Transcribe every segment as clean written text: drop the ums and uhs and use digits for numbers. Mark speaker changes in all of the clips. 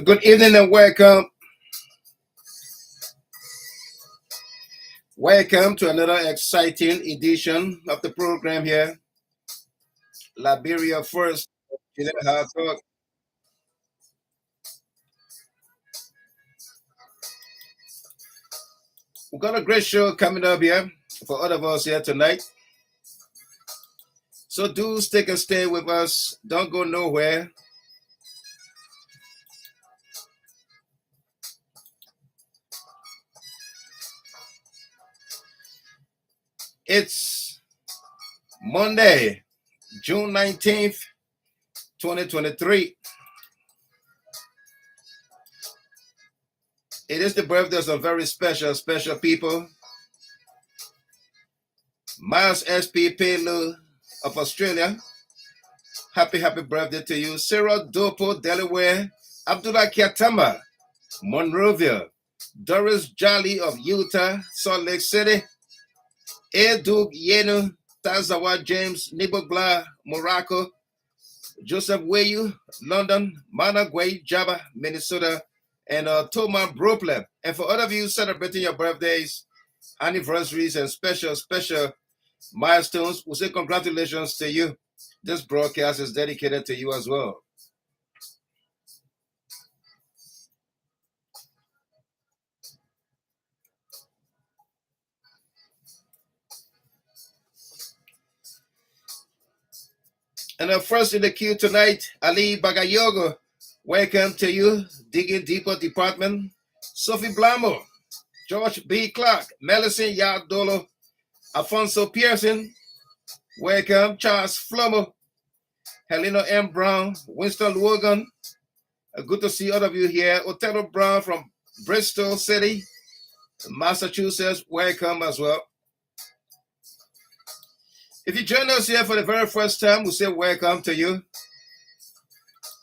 Speaker 1: Good evening and welcome. Welcome to another exciting edition of the program here, Liberia First. Talk. We've got a great show coming up here for all of us here tonight. So do stick and stay with us. Don't go nowhere. It's Monday, June 19th, 2023. It is the birthday of some very special people. Miles S.P. Pelu of Australia. Happy birthday to you. Sarah Dopo, Delaware. Abdullah Kiatama, Monrovia. Doris Jolly of Utah, Salt Lake City. Edug Yenu, Tazawa James, Nibogla, Morocco. Joseph Weyu, London. Managway, Java, Minnesota. And Toma Bropleb. And for all of you celebrating your birthdays, anniversaries, and special milestones, we say congratulations to you. This broadcast is dedicated to you as well. And first in the queue tonight, Ali Bagayogo. Welcome to you, Digging Deeper Department. Sophie Blamo, George B. Clark, Melison Yadolo, Alfonso Pearson. Welcome, Charles Flummer, Helena M. Brown, Winston Logan. Good to see all of you here. Othello Brown from Bristol City, Massachusetts. Welcome as well. If you join us here for the very first time, we say welcome to you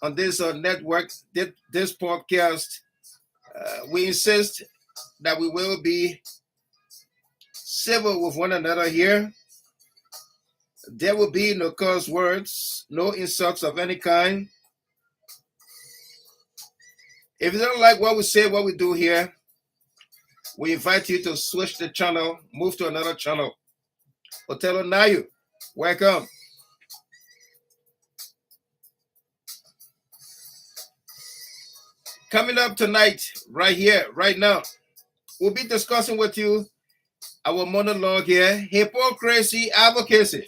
Speaker 1: on this network, this podcast. We insist that we will be civil with one another here. There will be no curse words, no insults of any kind. If you don't like what we say, what we do here, we invite you to switch the channel, move to another channel. Othello Nayu, welcome. Coming up tonight, right here, right now, we'll be discussing with you our monologue here, Hypocrisy, Advocacy,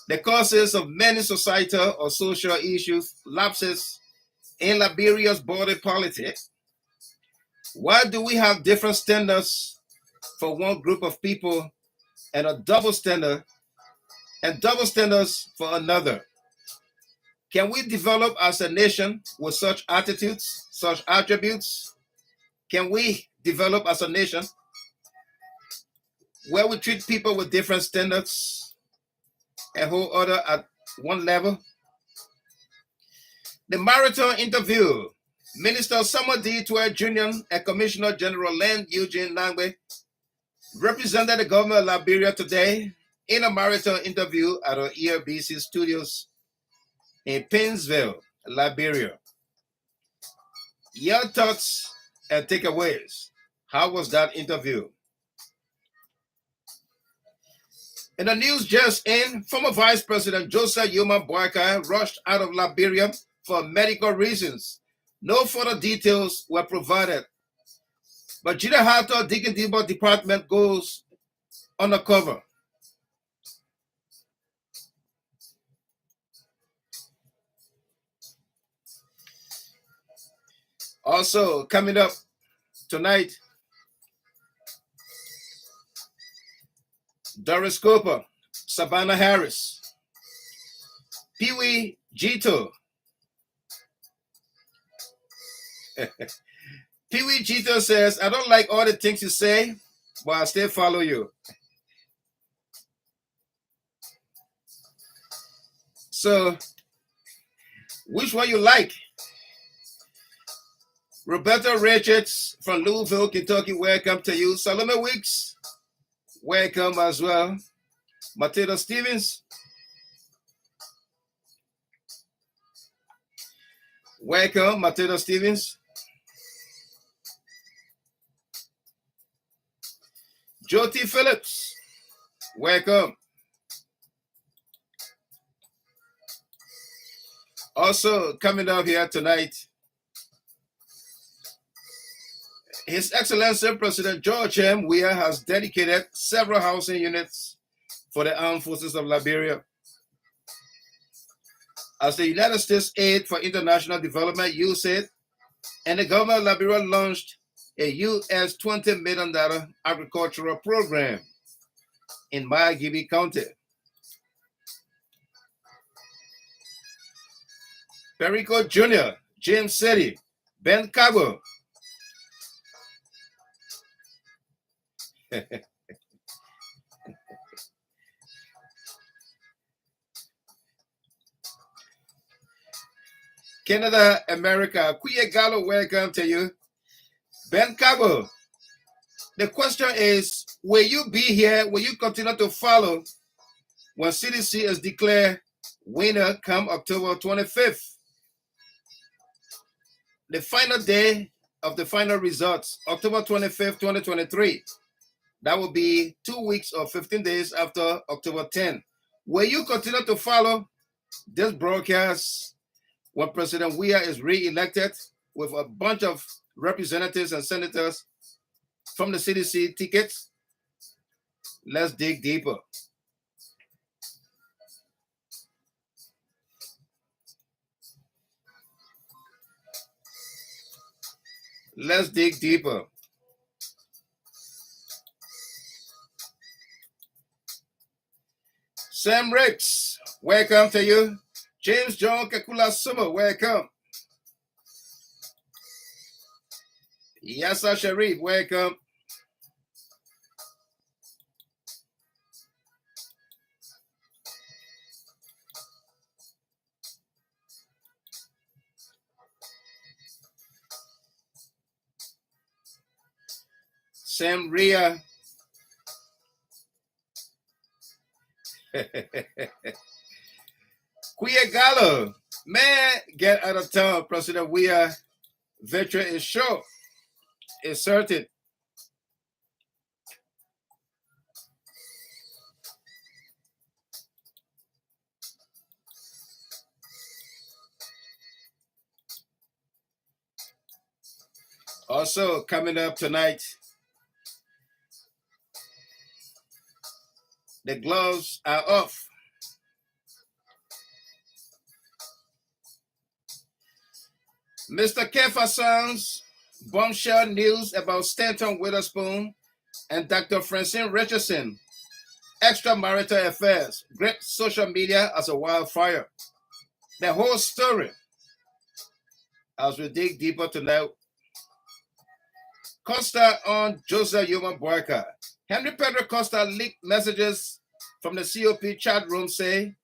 Speaker 1: the causes of many societal or social issues, lapses in Liberia's border politics. Why do we have different standards for one group of people and a double standard and double standards for another? Can we develop as a nation with such attitudes, such attributes? Can we develop as a nation where we treat people with different standards and hold others at one level? The marathon interview. Minister Samuel D. TWEAH Jr. and Commissioner General LENN EUGENE NAGBE represented the government of Liberia today in a marathon interview at our ELBC studios in Painesville, Liberia. Your thoughts and takeaways. How was that interview? In the news just in, former Vice President Joseph BOAKAI rushed out of Liberia for medical reasons. No further details were provided. But Jida Hato Digging Deeper Department goes undercover. Also, coming up tonight, Doris Cooper, Savannah Harris, Pee-wee Jito. Pee-wee Jito says, I don't like all the things you say, but I still follow you. So, which one you like? Roberta Richards from Louisville, Kentucky, welcome to you. Salome Weeks, welcome as well. Matilda Stevens, welcome, Matilda Stevens. Jyoti Phillips, welcome. Also coming up here tonight, His Excellency President George M. Weah has dedicated several housing units for the armed forces of Liberia. As the United States Aid for International Development, USAID, and the government of Liberia launched a US $20 million agricultural program in MARGIBI County. Perico Jr., James City, Ben Cabo, Canada, America, Kuya Gallo, welcome to you. Ben Cabo, the question is, will you be here? Will you continue to follow when CDC is declared winner come October 25th? The final day of the final results, October 25th, 2023. That will be 2 weeks or 15 days after October 10th. Will you continue to follow this broadcast when President Weah is re-elected with a bunch of representatives and senators from the CDC tickets? Let's dig deeper. Let's dig deeper. Sam Ricks, welcome to you. James John Kakula Summer, welcome. Yassa Sharif, welcome. Sam Ria. Kuya Gallo, man, get out of town. President Weah victory is sure. It's certain. Also coming up tonight, the gloves are off. Mr. Kefasan's bombshell news about Stanton Witherspoon and Dr. Francine Richardson. Extramarital affairs, great social media as a wildfire. The whole story as we dig deeper tonight. Costa on Joseph Yuma BOAKAI. Henry Pedro Costa leaked messages from the COP chat room say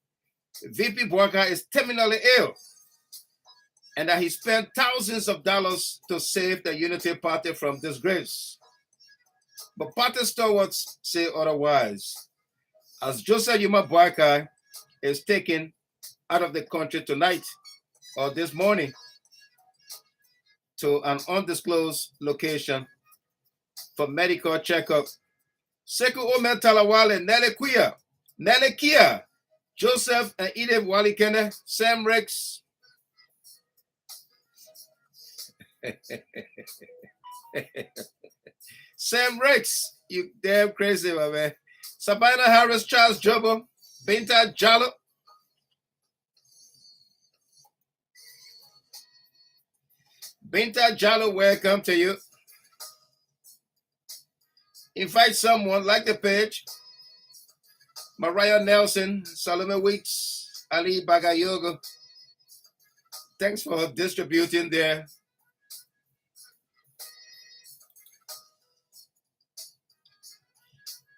Speaker 1: VP BOAKAI is terminally ill and that he spent thousands of dollars to save the Unity Party from disgrace. But party stalwarts say otherwise, as Joseph Yuma BOAKAI is taken out of the country tonight or this morning to an undisclosed location for medical checkup. Sekou Omen Talawale, Nelly Kia, Joseph and Edith Walikene, Sam Rex. Sam Rex, you damn crazy, my man. Sabina Harris, Charles Jobo, Binta Jallo. Binta Jallo, welcome to you. Invite someone, like the page. Mariah Nelson, Salome Weeks, Ali Bagayogo. Thanks for distributing there.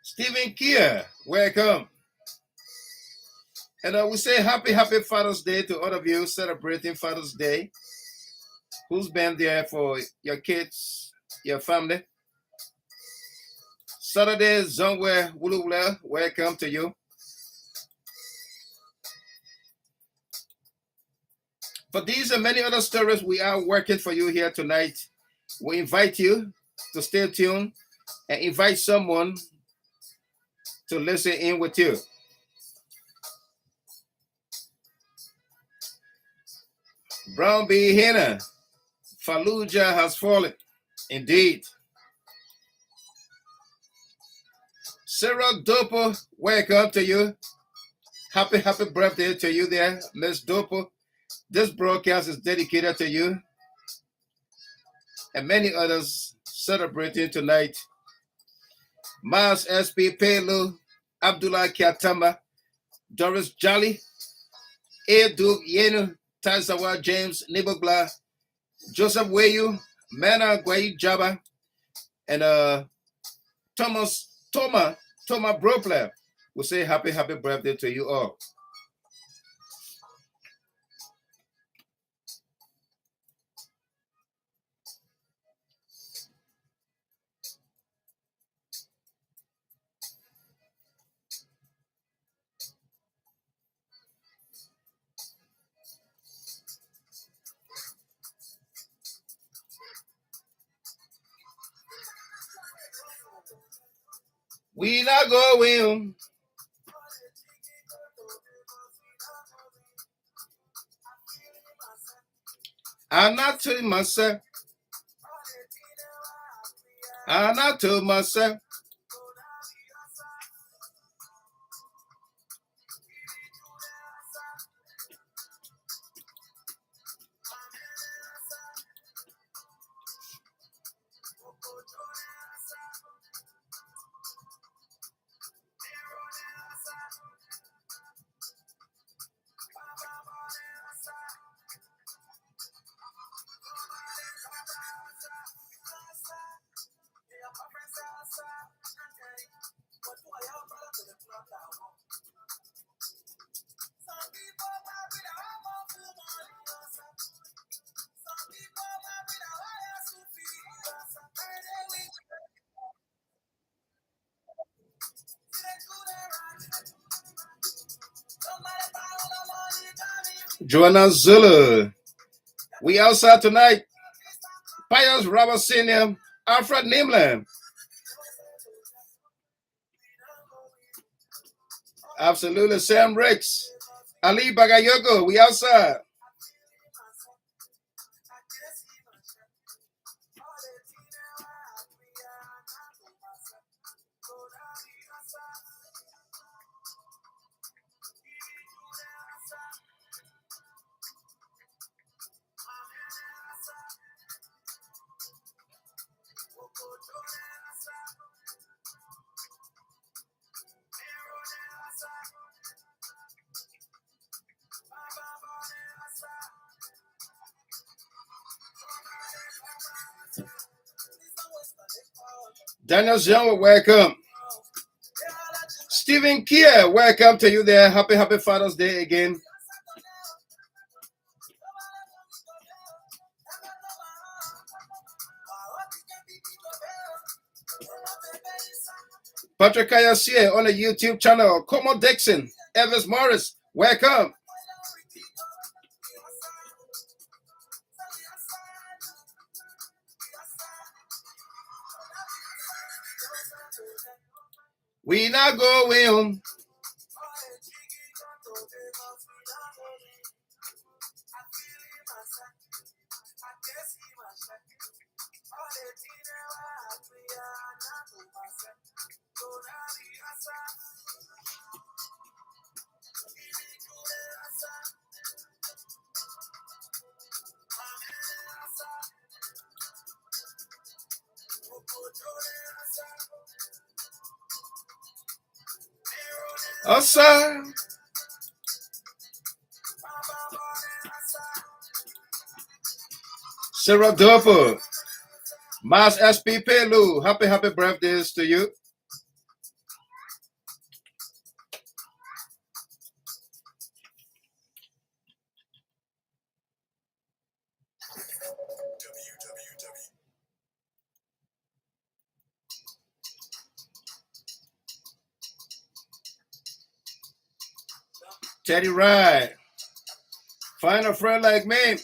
Speaker 1: Stephen Kier, welcome. And we say happy Father's Day to all of you celebrating Father's Day. Who's been there for your kids, your family? Saturday, Zongwe Wulula, welcome to you. For these and many other stories, we are working for you here tonight. We invite you to stay tuned and invite someone to listen in with you. Brown B. Henna, Fallujah has fallen. Indeed. Sarah Dopo, welcome to you. Happy birthday to you there, Miss Dopo. This broadcast is dedicated to you and many others celebrating tonight. Mas SP Pelu, Abdullah Kiatamba, Doris Jolly, Duke Yenu, Tazawa James Nibogla, Joseph Weyu, Mana Gwai Jaba, and Thomas Bropler. We say happy birthday to you all. We not going. I'm not to myself. I'm not to myself. Joanna Zulu. We outside tonight. Pius Robert Sr., Alfred Nimland. Absolutely. Sam Ricks. Ali Bagayogo. We outside. Daniel Jean, welcome. Stephen Kier, welcome to you there. Happy Father's Day again. Patrick Kayasie on the YouTube channel. Como Dixon, Evans Morris, welcome. We not going. Outside. Sarah Dopo. Mas SP Pelu. Happy birthdays to you. Teddy Ride. Find a friend like me.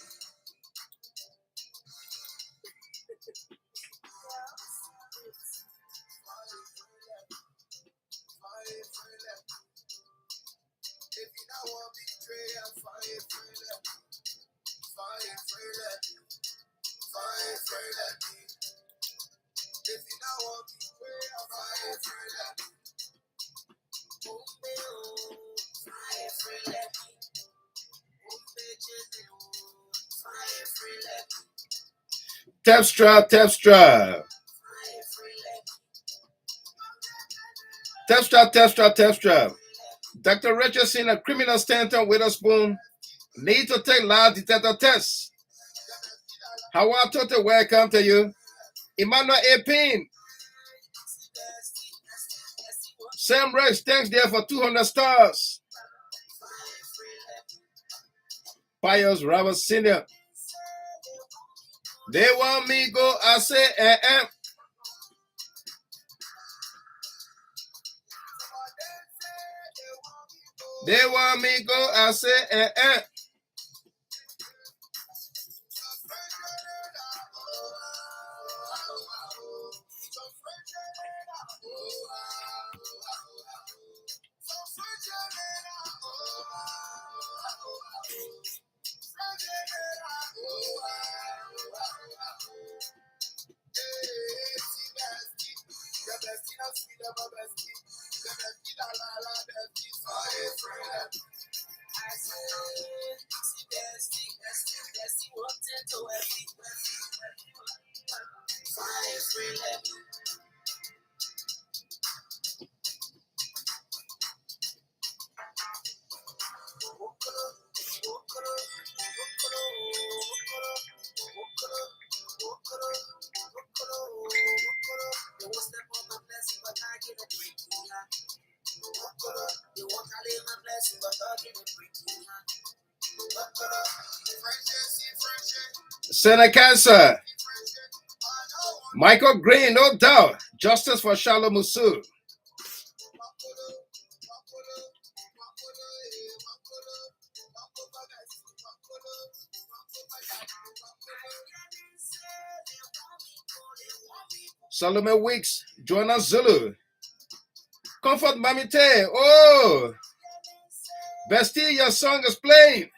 Speaker 1: Tepstra, Tepstra. Tepstra, Tepstra, Tepstra. Dr. Richardson, a criminal Stanton Witherspoon, need to take lie detector test. How I told welcome to you. Emmanuel A. Payne. Sam Rex, thanks there for 200 stars. Pius Robert Sr. They want me go, I say, They want me go, I say, Seneca, Michael Green, no doubt. Justice for Shalom Musu. Solomon Weeks, Joanna Zulu. Comfort Mamite. Oh, Bastille, your song is playing.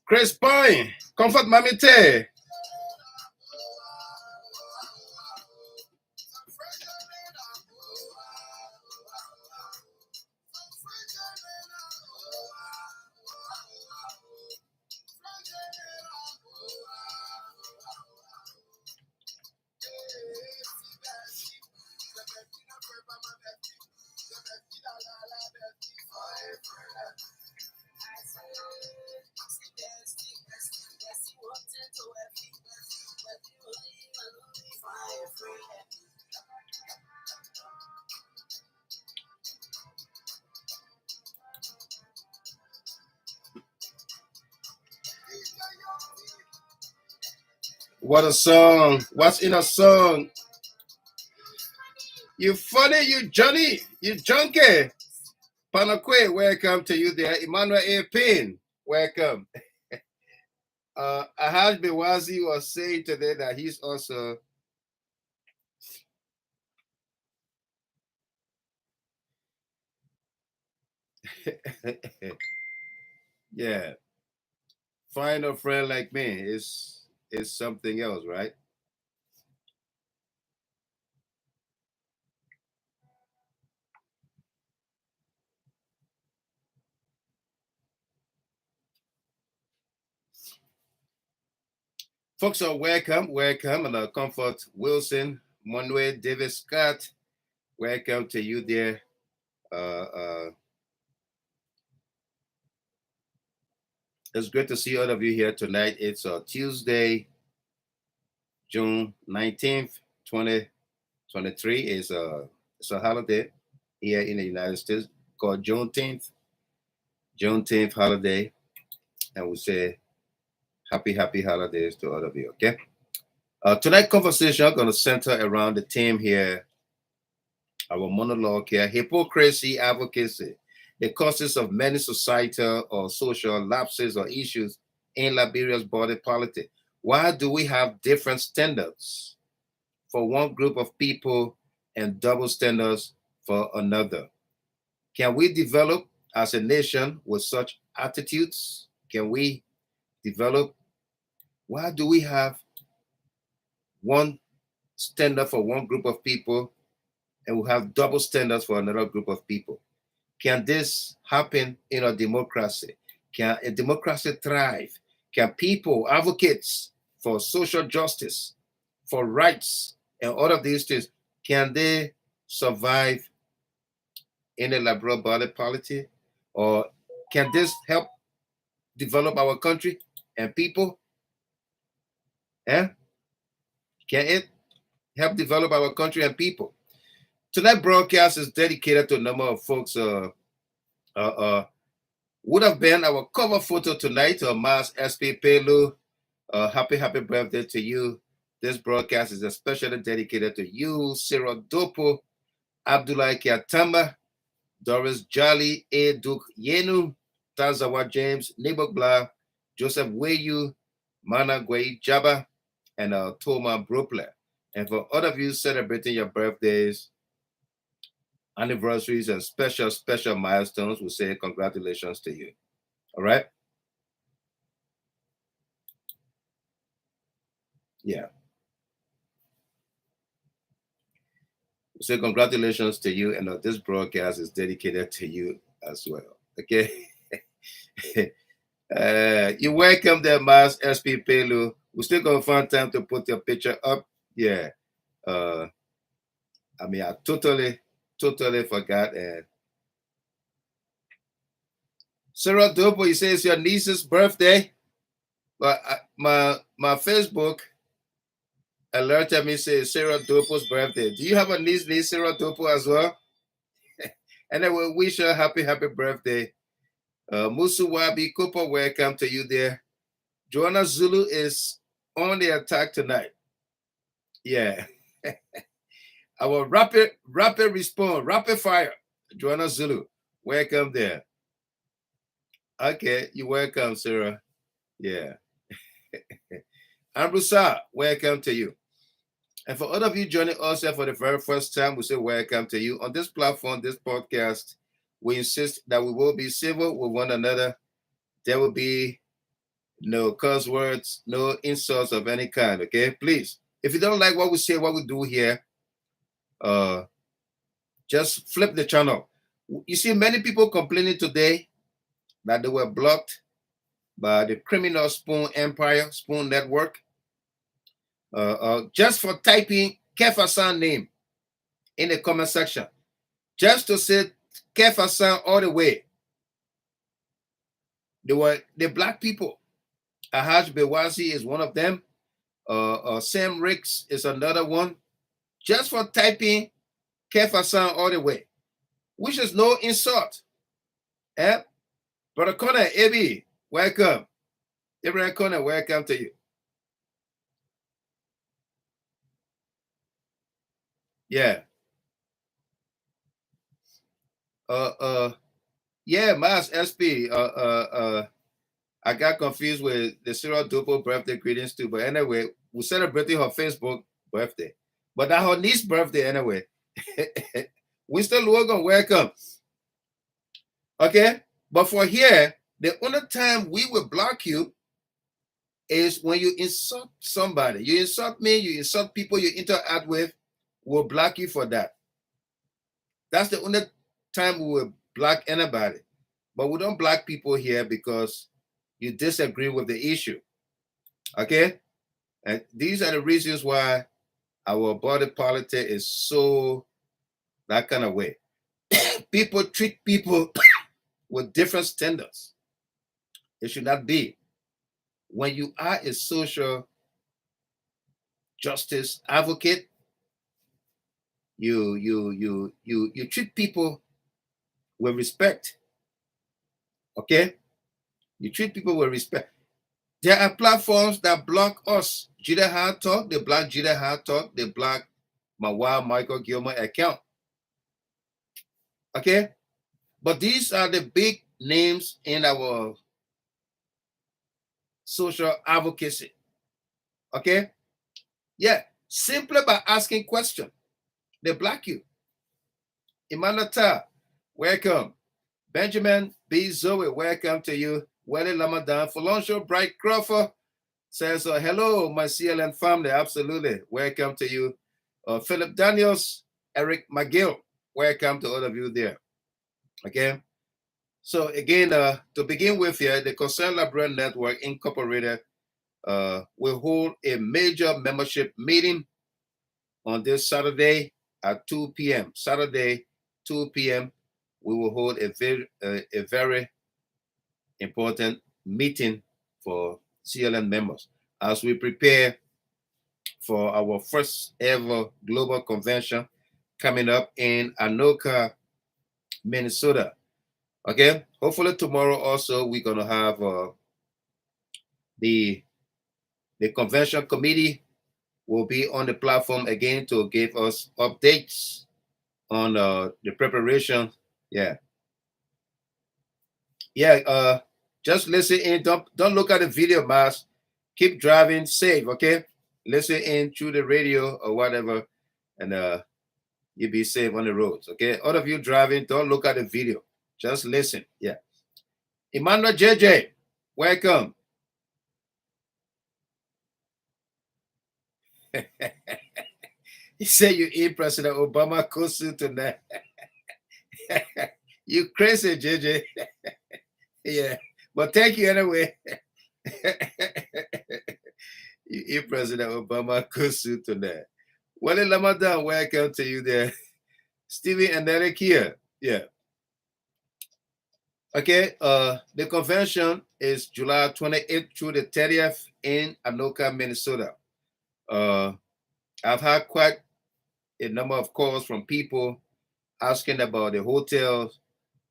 Speaker 1: Chris Pine, Comfort Mamite. What a song. What's in a song? You funny, you Johnny, you junkie. Panakwe, welcome to you there. Emmanuel A. Payne, welcome. Ahaj Bewazi was saying today that he's also yeah. Find a friend like me is something else, right? Folks are welcome, and Comfort Wilson, Monway, David Scott, welcome to you there. It's great to see all of you here tonight. It's Tuesday, June 19th, 2023. It's a holiday here in the United States called Juneteenth holiday. And we say happy holidays to all of you, okay? Tonight's conversation going to center around the theme here, our monologue here, hypocrisy, advocacy, the causes of many societal or social lapses or issues in Liberia's body politic. Why do we have different standards for one group of people and double standards for another? Can we develop as a nation with such attitudes? Can we develop? Why do we have one standard for one group of people and we have double standards for another group of people? Can this happen in a democracy? Can a democracy thrive? Can people, advocates for social justice, for rights, and all of these things, can they survive in a liberal body politic? Or can this help develop our country and people? Yeah? Can it help develop our country and people? Tonight's broadcast is dedicated to a number of folks would have been our cover photo tonight, Mas SP Pelu. Happy birthday to you. This broadcast is especially dedicated to you, Cyril Dopo, Abdullah Kiatamba, Doris Jolly, A. Duke Yenu, Tazawa James, Nibogla, Joseph Weyu, Mana Gwei Jaba, and Toma Brupler. And for all of you celebrating your birthdays, anniversaries, and special milestones, we say congratulations to you. All right? Yeah. We say congratulations to you, and this broadcast is dedicated to you as well. Okay? You're welcome there, Mas SP Pelu. We're still going to find time to put your picture up. Yeah. I totally forgot. And Sarah Dopo, you say it's your niece's birthday, but my Facebook alerted me say Sarah Dopo's birthday. Do you have a niece Sarah Dopo as well? And I will wish her happy birthday. Musu Wabi Cooper, welcome to you there. Joanna Zulu is on the attack tonight. Yeah. Our rapid response, rapid fire. Joanna Zulu, welcome there. Okay, you're welcome, Sarah. Yeah. Ambrusa, welcome to you. And for all of you joining us here for the very first time, we say welcome to you. On this platform, this podcast, we insist that we will be civil with one another. There will be no curse words, no insults of any kind, okay? Please, if you don't like what we say, what we do here, just flip the channel. You see many people complaining today that they were blocked by the criminal Spoon Empire, Spoon Network, just for typing Kefasan name in the comment section, just to say Kefasan all the way. They were the black people. Ahaj Bewazi is one of them. Sam Ricks is another one. Just for typing Kefasan all the way, which is no insult. Eh? Brother Connor, AB, welcome. Abraham Connor, welcome to you. Yeah. Yeah, Mas SP. I got confused with the Cyril Dopo birthday greetings too. But anyway, we're celebrating her Facebook birthday. But that her niece's birthday anyway. Winston Logan, welcome. Okay? But for here, the only time we will block you is when you insult somebody. You insult me, you insult people you interact with, we'll block you for that. That's the only time we will block anybody. But we don't block people here because you disagree with the issue. Okay? And these are the reasons why our body politic is so that kind of way. People treat people with different standards. It should not be. When you are a social justice advocate, you treat people with respect. Okay? You treat people with respect. There are platforms that block us. Jida Hard Talk, they block Jida Hard Talk, they block my wild Michael Gilmer account. Okay? But these are the big names in our social advocacy. Okay? Yeah. Simply by asking questions, they block you. Emmanuel Ta, welcome. Benjamin B. Zoe, welcome to you. Wally Lamadan, Folonsho Bright Crawford says, hello, my CLN family. Absolutely. Welcome to you. Philip Daniels, Eric McGill, welcome to all of you there. Okay. So again, to begin with here, the Concerned Librarian Network Incorporated will hold a major membership meeting on this Saturday at 2 p.m. Saturday, 2 p.m. We will hold a very important meeting for CLN members as we prepare for our first ever global convention coming up in Anoka, Minnesota. Okay, hopefully tomorrow also we're gonna have the convention committee will be on the platform again to give us updates on the preparation. Yeah. Just listen in. Don't look at the video, Mas. Keep driving safe, okay? Listen in through the radio or whatever, and you be safe on the roads, okay? All of you driving, don't look at the video. Just listen. Yeah. Emmanuel JJ, welcome. He said you eat President Obama kusu tonight. You crazy, JJ. Yeah. But thank you anyway. You eat President Obama kusu tonight. Wale Lamadan, welcome to you there. Stevie and Eric here. Yeah. Okay, the convention is July 28th through the 30th in Anoka, Minnesota. I've had quite a number of calls from people asking about the hotels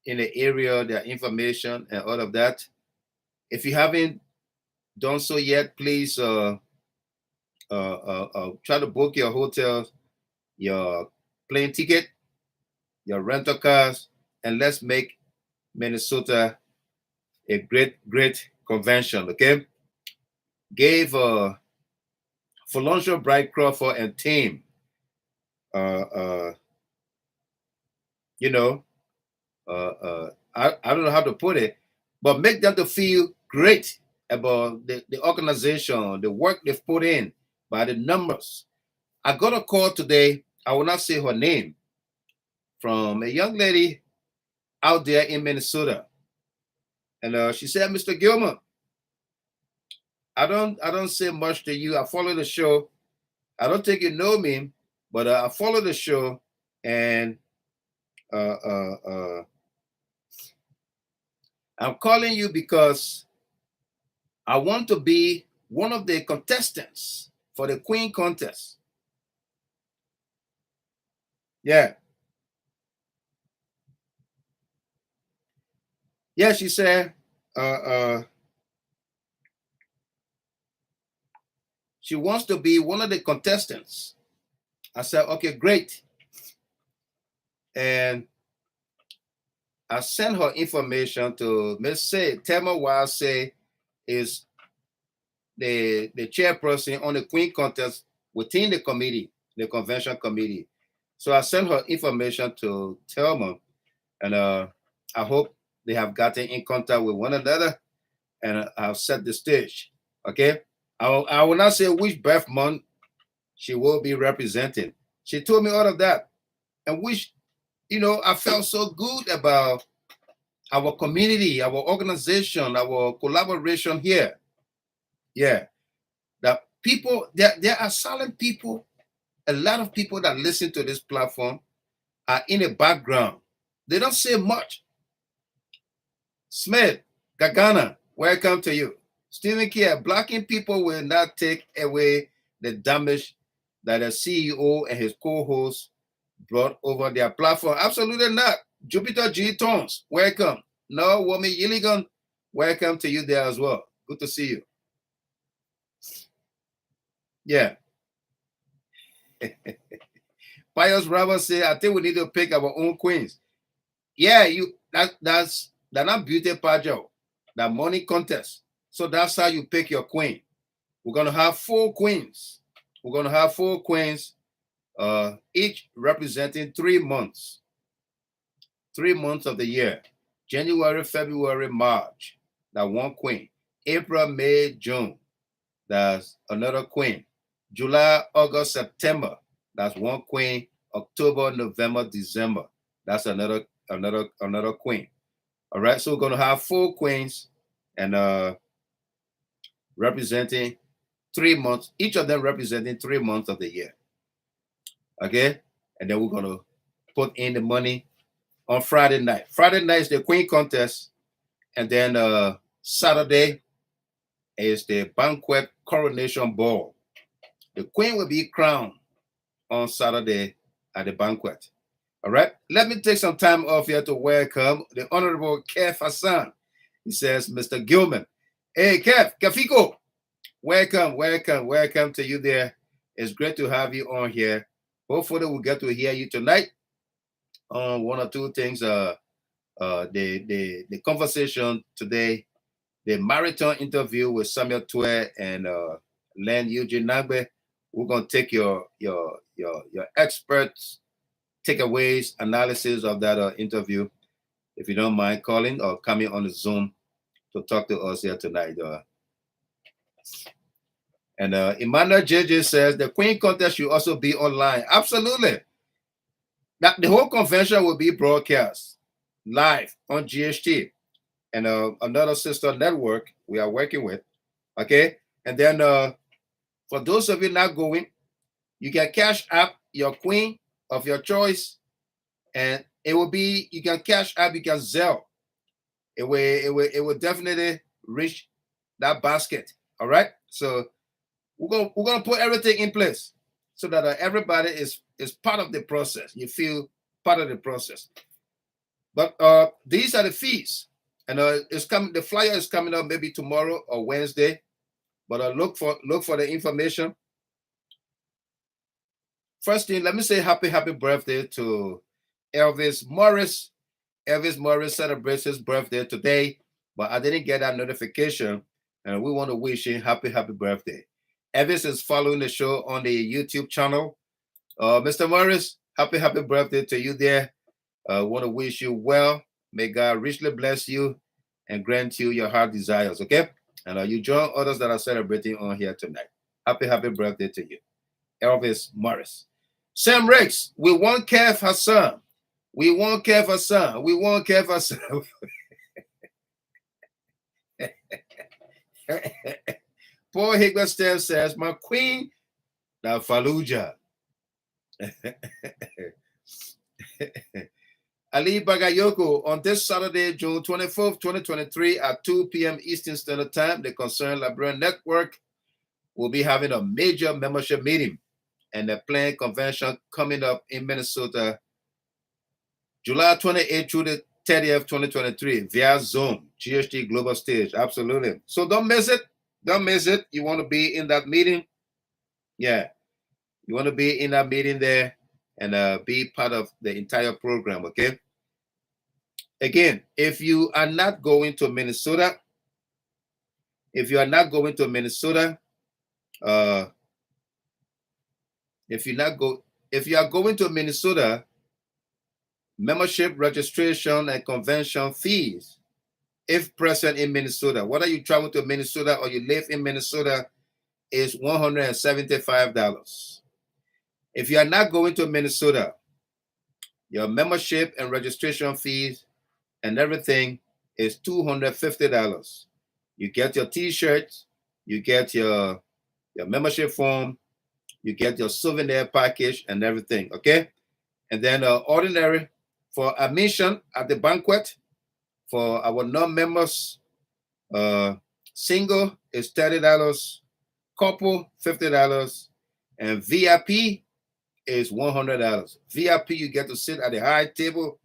Speaker 1: in the area, their information and all of that. If you haven't done so yet, please try to book your hotels, your plane ticket, your rental cars, and let's make Minnesota a great convention, okay? Gave Folonsho Bright Crawford and team, you know, I don't know how to put it, but make them to feel great about the organization, the work they've put in by the numbers. I got a call today, I will not say her name, from a young lady out there in Minnesota. And she said, Mr. Gilmer, I don't say much to you. I follow the show. I don't think you know me, but I follow the show, and I'm calling you because I want to be one of the contestants for the Queen contest. Yeah. Yeah, she said, she wants to be one of the contestants. I said, okay, great. And I sent her information to Ms. Thelma Wase is the chairperson on the Queen contest within the committee, the convention committee. So I sent her information to Thelma, and I hope they have gotten in contact with one another, and I'll set the stage. Okay, I will not say which birth month she will be representing. She told me all of that, and which, I felt so good about our community, our organization, our collaboration here. Yeah, that people, there are silent people. A lot of people that listen to this platform are in the background. They don't say much. Smith, Gagana, welcome to you. Stephen Kier, blocking people will not take away the damage that the CEO and his co-hosts brought over their platform. Absolutely not. Jupiter G. Tones, welcome. No, Wami Yilligan, welcome to you there as well. Good to see you. Yeah. Pius Robert said, I think we need to pick our own queens. Yeah, that's not beauty pageant, that money contest. So that's how you pick your queen. We're gonna have 4 queens. We're gonna have 4 queens, each representing 3 months. 3 months of the year. January, February, March. That one queen. April, May, June. That's another queen. July, August, September. That's one queen. October, November, December. That's another queen. All right, so we're gonna have 4 queens and representing 3 months, each of them representing 3 months of the year. Okay, and then we're gonna put in the money on Friday night. Friday night is the queen contest, and then Saturday is the banquet coronation ball. The queen will be crowned on Saturday at the banquet. All right, let me take some time off here to welcome the Honorable Kev Hassan. He says, Mr. Gilman. Hey, Kev, Kafiko, welcome to you there. It's great to have you on here. Hopefully we'll get to hear you tonight on 1 or 2 things. The conversation today, the marathon interview with Samuel TWEAH and LENN EUGENE NAGBE. We're gonna take your experts takeaways, analysis of that interview. If you don't mind calling or coming on the Zoom to talk to us here tonight. And Emmanuel JJ says the Queen contest should also be online. Absolutely. That the whole convention will be broadcast live on GHT and another sister network we are working with. Okay. And then for those of you not going, you can cash app your queen of your choice, and it will be, you can cash app, you can Zelle. It will definitely reach that basket. All right. So we're gonna put everything in place so that everybody is part of the process. You feel part of the process. But these are the fees, and it's coming. The flyer is coming up maybe tomorrow or Wednesday. But look for the information. First thing, let me say happy birthday to Elvis Morris. Elvis Morris celebrates his birthday today, but I didn't get that notification, and we want to wish him happy birthday. Elvis is following the show on the YouTube channel. Mr. Morris, happy birthday to you there. Want to wish you well. May God richly bless you and grant you your heart desires, okay? And you join others that are celebrating on here tonight. Happy birthday to you. Elvis Morris. Sam Riggs, we want Kev Hassan. We want Kev Hassan. We want Kev Hassan. Paul Higgleston says, my queen, now Fallujah. Ali Bagayoko, on this Saturday, June 24th, 2023 at 2 p.m. Eastern Standard Time, the Concerned Liberian Network will be having a major membership meeting and a planned convention coming up in Minnesota, July 28th through the 30th, 2023 via Zoom, GHT Global Stage. Absolutely. So don't miss it. Don't miss it. You want to be in that meeting? Yeah. You want to be in that meeting there and be part of the entire program, okay? Again, if you are not going to Minnesota, if you are going to Minnesota, membership registration and convention fees, if present in Minnesota, whether you travel to Minnesota or you live in Minnesota, is $175. If you are not going to Minnesota, your membership and registration fees and everything is $250. You get your t-shirts, you get your your membership form, you get your souvenir package and everything, okay? And then ordinary for admission at the banquet for our non-members, single is $30, couple $50, and VIP is $100. VIP, you get to sit at the high table,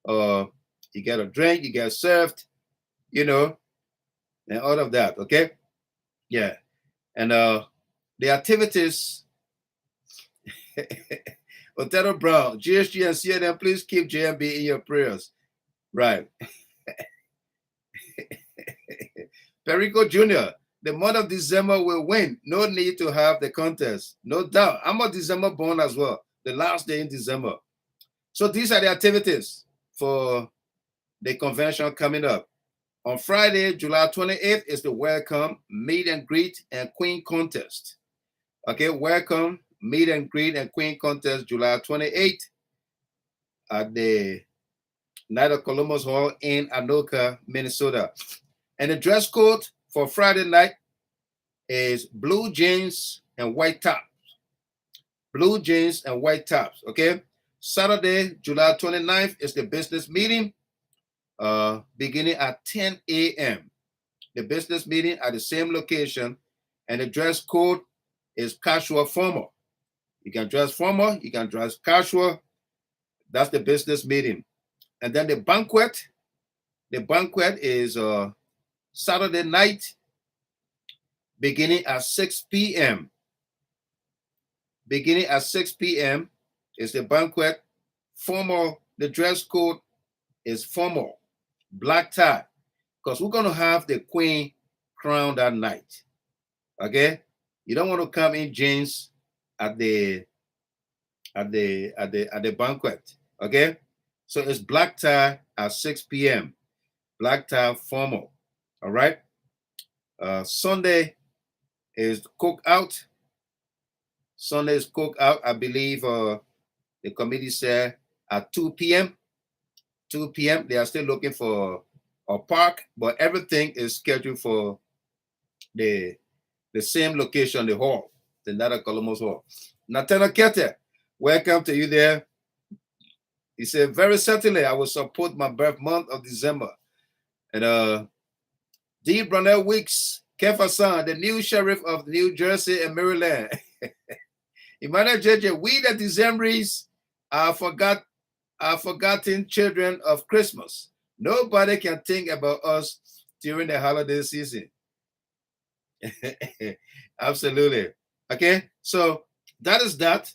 Speaker 1: you get a drink, you get served, you know, and all of that, okay? Yeah. And the activities, Otero Brown, GSG and CNN, please keep JMB in your prayers. Right. Perico Jr., the month of December will win. No need to have the contest. No doubt. I'm a December born as well. The last day in December. So these are the activities for the convention coming up. On Friday, July 28th is the welcome, meet and greet, and queen contest. Okay, welcome, meet and greet, and queen contest, July 28th at the Night of Columbus Hall in Anoka, Minnesota. And the dress code for Friday night is blue jeans and white tops. Blue jeans and white tops, okay? Saturday, July 29th is the business meeting beginning at 10 a.m. The business meeting at the same location, and the dress code is casual formal. You can dress formal, you can dress casual. That's the business meeting. And then the banquet is Saturday night beginning at 6 p.m. Beginning at 6 p.m. is the banquet. Formal, the dress code is formal, black tie, because we're going to have the queen crowned that night. Okay? You don't want to come in jeans at the banquet. Okay? So it's black tie at 6 p.m. Black tie formal. All right? Sunday is cookout. Sunday is cookout. I believe the committee said at 2 p.m. 2 p.m. They are still looking for a park, but everything is scheduled for the same location, the hall, the Night of Columbus Hall. Nathaniel Kete, welcome to you there. He said, very certainly I will support my birth month of December. And D. Brunel Weeks, Kefasan, the new sheriff of New Jersey and Maryland. Emmanuel JJ, we the Decembrists are forgotten children of Christmas. Nobody can think about us during the holiday season. Absolutely. Okay, so that is that.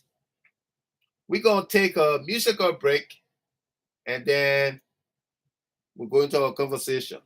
Speaker 1: We're going to take a musical break, and then we'll go into our conversation.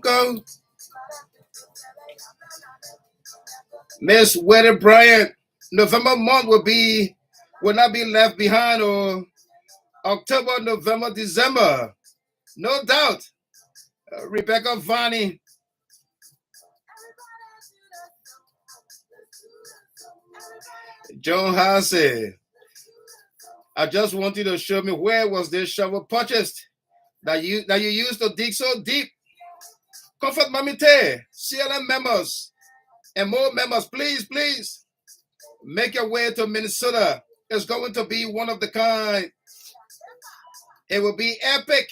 Speaker 1: Go. Miss Weather Bryant, November month will not be left behind, or October, November, December. No doubt. Rebecca Vani. John Hassey. I just want you to show me where was this shovel purchased that you used to dig so deep. Comfort Mamite, CLM members, and more members, please make your way to Minnesota. It's going to be one of the kind. It will be epic.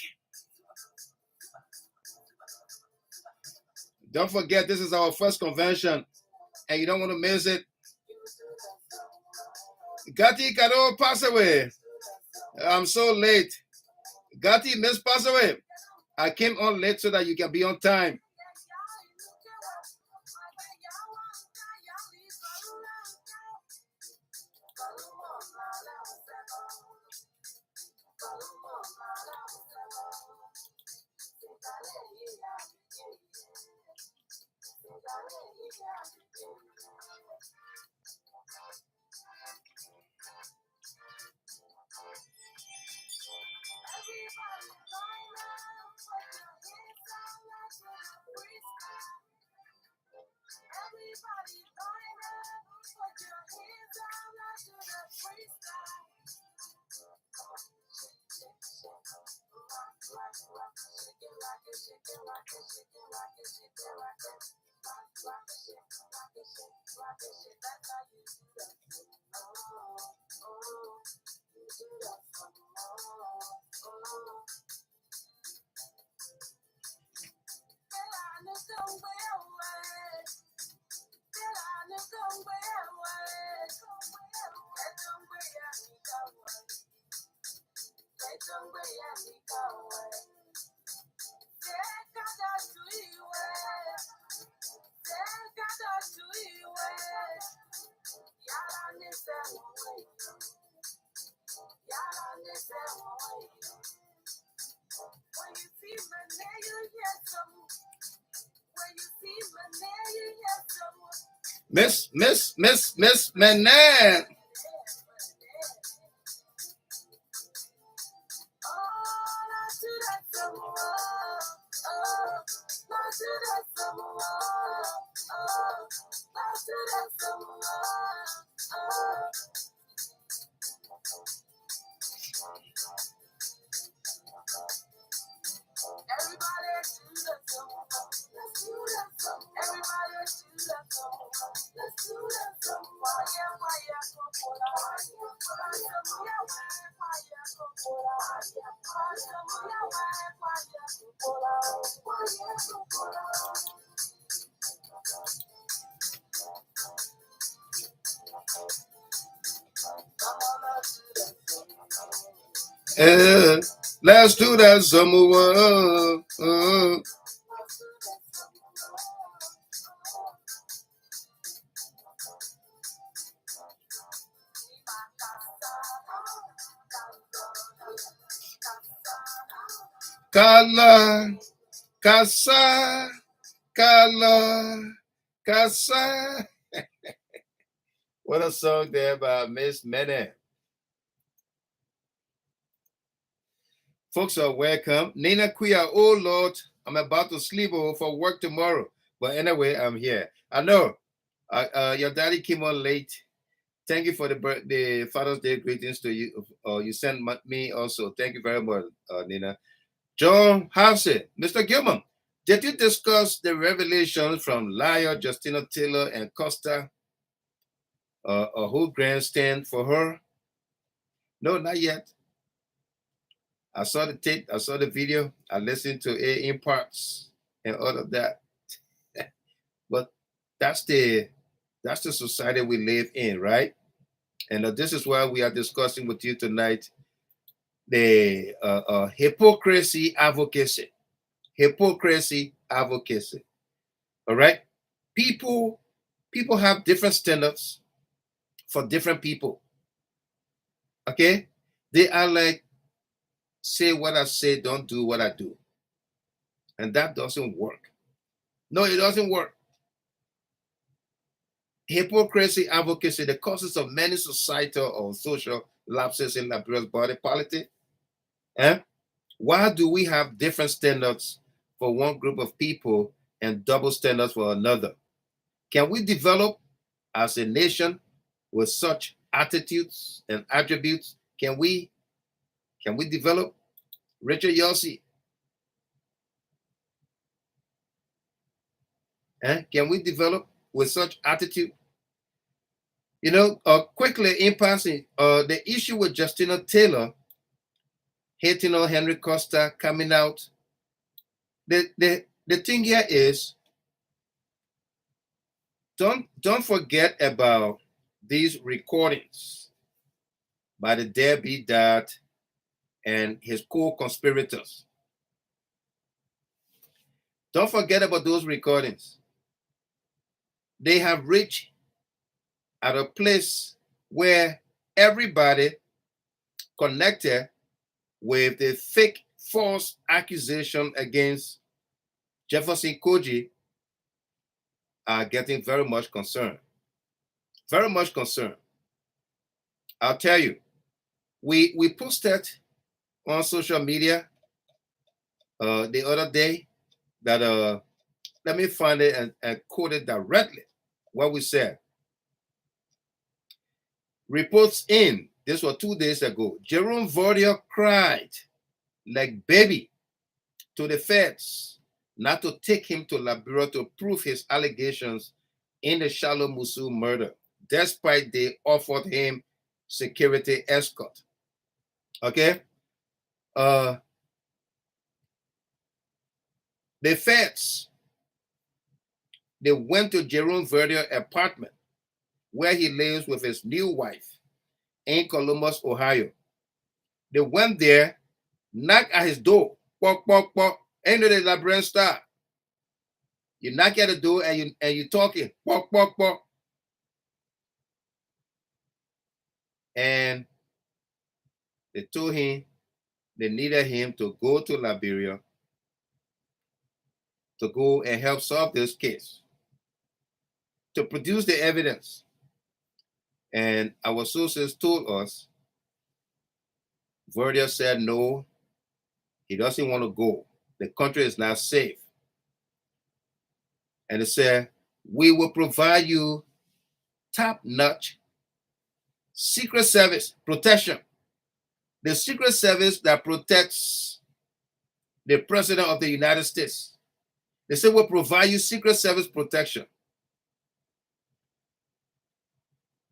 Speaker 1: Don't forget, this is our first convention, and you don't want to miss it. Gatti Kado pass away. I'm so late. Gatti Miss pass away. I came on late so that you can be on time. Miss Manan. Let's do that some more. Kala, Kasa, Kala, Kasa. What a song there by Miss Mene. Folks are welcome. Nina Kuya, oh Lord, I'm about to sleep over for work tomorrow. But anyway, I'm here. I know your daddy came on late. Thank you for the Father's Day greetings to you. You sent me also. Thank you very much, Nina. John Halsey, Mr. Gilman, did you discuss the revelations from Liar, Justina Taylor, and Costa, who grandstand for her? No, not yet. I saw the tape, I saw the video, I listened to it in parts and all of that. But that's the society we live in, right? And this is why we are discussing with you tonight the hypocrisy advocacy. Hypocrisy advocacy. All right? People have different standards for different people. Okay? They are like, say what I say, don't do what I do. And that doesn't work. No, it doesn't work. Hypocrisy, advocacy, the causes of many societal or social lapses in Liberia's body politic. Why do we have different standards for one group of people and double standards for another? Can we develop as a nation with such attitudes and attributes? Can we develop? Richard Yossi, can we develop with such attitude? You know, quickly in passing, the issue with Justina Taylor hating on Henry Costa coming out. The thing here is, don't forget about these recordings by the deadbeat dad and his co-conspirators. Don't forget about those recordings. They have reached at a place where everybody connected with the fake false accusation against Jefferson Koji are getting very much concerned. Very much concerned. I'll tell you, we posted on social media the other day that let me find it and quote it directly what we said. Reports in, this was 2 days ago, Jerome Vordia cried like baby to the feds not to take him to Liberia to prove his allegations in the Shalom Musu murder, despite they offered him security escort. Okay? The feds, they went to Jerome Vordia's apartment where he lives with his new wife in Columbus, Ohio. They went there, knocked at his door, pok, pok, pok, ain't no the Liberian style. You knock at the door and you talking, pok, pok, pok. And they told him they needed him to go to Liberia to go and help solve this case, to produce the evidence. And our sources told us, Vordia said no, he doesn't want to go. The country is not safe. And they said, we will provide you top-notch Secret Service protection. The Secret Service that protects the President of the United States. They said, we'll provide you Secret Service protection.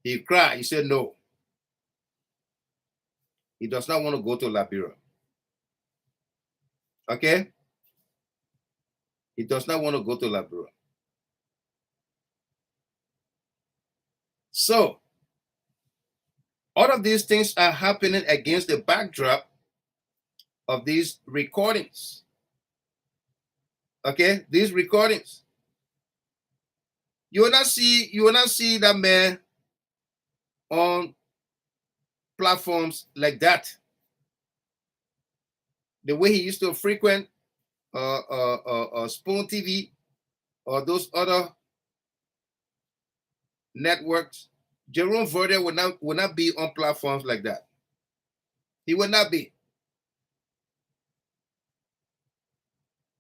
Speaker 1: He cried. He said no. He does not want to go to Liberia. Okay? He does not want to go to Liberia. So, all of these things are happening against the backdrop of these recordings. Okay? These recordings. You will not see that man on platforms like that. The way he used to frequent Spoon TV or those other networks, Jerome Vordia would not be on platforms like that. He would not be.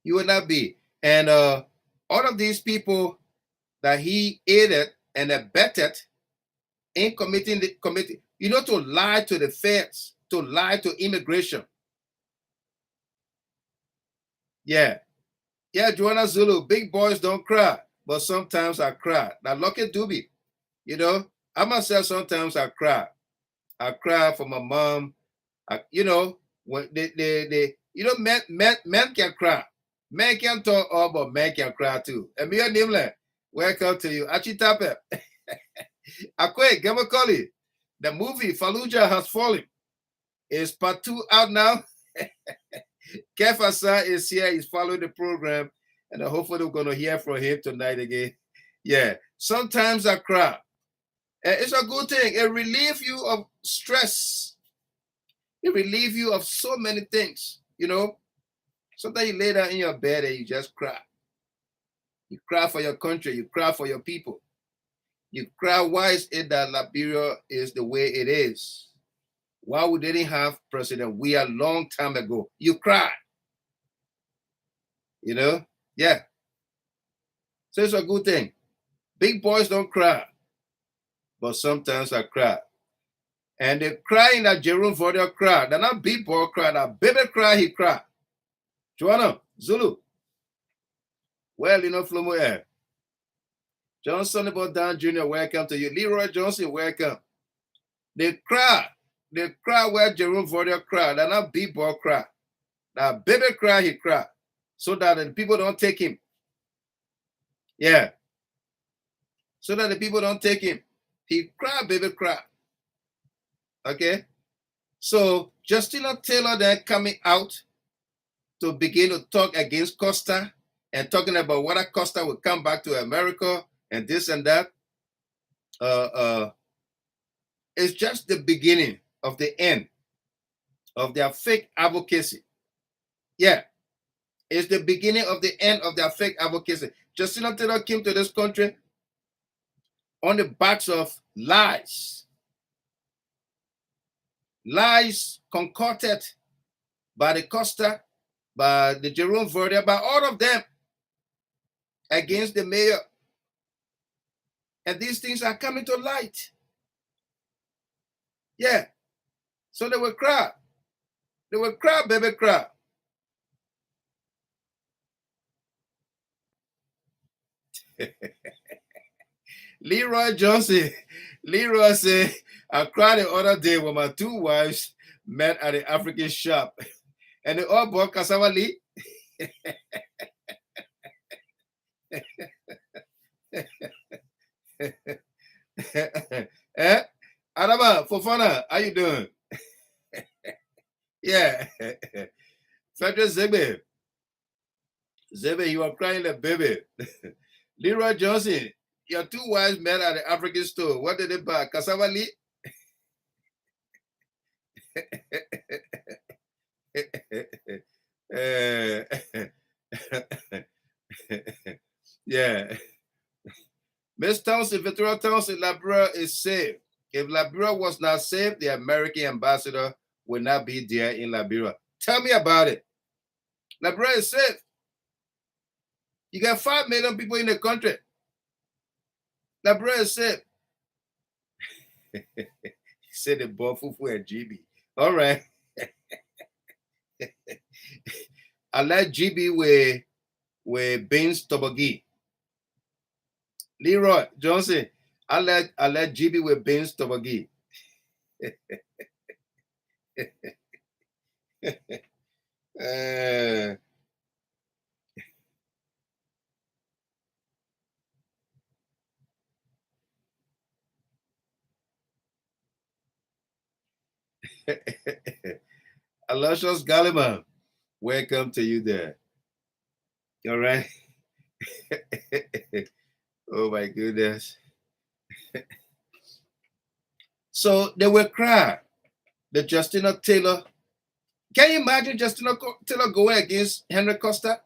Speaker 1: He would not be. And all of these people that he aided and abetted in committing, to lie to the feds, to lie to immigration. Yeah. Yeah, Joanna Zulu, big boys don't cry, but sometimes I cry. Now, Lucky Doobie, I myself, sometimes I cry. I cry for my mom. When men can cry. Men can talk all, but men can cry too. And me and Nimle, welcome to you. Achitape. Akwe, Gamakoli. The movie Fallujah Has Fallen is part 2 out now. Kefasa is here. He's following the program. And hopefully we're going to hear from him tonight again. Yeah. Sometimes I cry. It's a good thing. It relieves you of stress. It relieves you of so many things. Sometimes you lay down in your bed and you just cry. You cry for your country. You cry for your people. You cry, why is it that Liberia is the way it is? Why we didn't have President WEAH a long time ago? You cry. You know? Yeah. So it's a good thing. Big boys don't cry. But sometimes I cry. And they cry in that Jerome Vorder cry. They're not big boy cry. That baby cry, he cry. Joanna, Zulu. Well, Flomo Air. Johnson about Dan Jr., welcome to you. Leroy Johnson, welcome. They cry. They cry where Jerome Vorder cry. They're not big boy cry. That baby cry, he cry. So that the people don't take him. Yeah. So that the people don't take him. He cry, baby cry. Okay? So Justina Taylor then coming out to begin to talk against Costa and talking about whether Costa will come back to America and this and that. It's just the beginning of the end of their fake advocacy. Yeah. It's the beginning of the end of their fake advocacy. Justina Taylor came to this country on the backs of lies. Lies concocted by the Costa, by the Jerome Vorder, by all of them against the mayor. And these things are coming to light. Yeah. So they will cry. They will cry, baby, cry. Leroy Johnson. Leroy said, I cried the other day when my two wives met at the African shop. And they all bought cassava leaf. Adama, Fofana, how you doing? Yeah. Frederick Zebe. Zebe, you are crying like baby. Leroy Johnson, your two wives met at the African store. What did they buy? Cassava leaf? Yeah. Miss Townsend, Victoria Townsend, Liberia is safe. If Liberia was not safe, the American ambassador would not be there in Liberia. Tell me about it. Liberia is safe. You got 5 million people in the country. Liberia is safe. He said the ball fufu and GB. All right. I like GB with beans toboggi. Leroy Johnson, I like GB with beans toboggi. Aloysius Galliman, welcome to you there. All right. Oh my goodness. So they will cry. The Justina Taylor. Can you imagine Justina Taylor going against Henry Costa?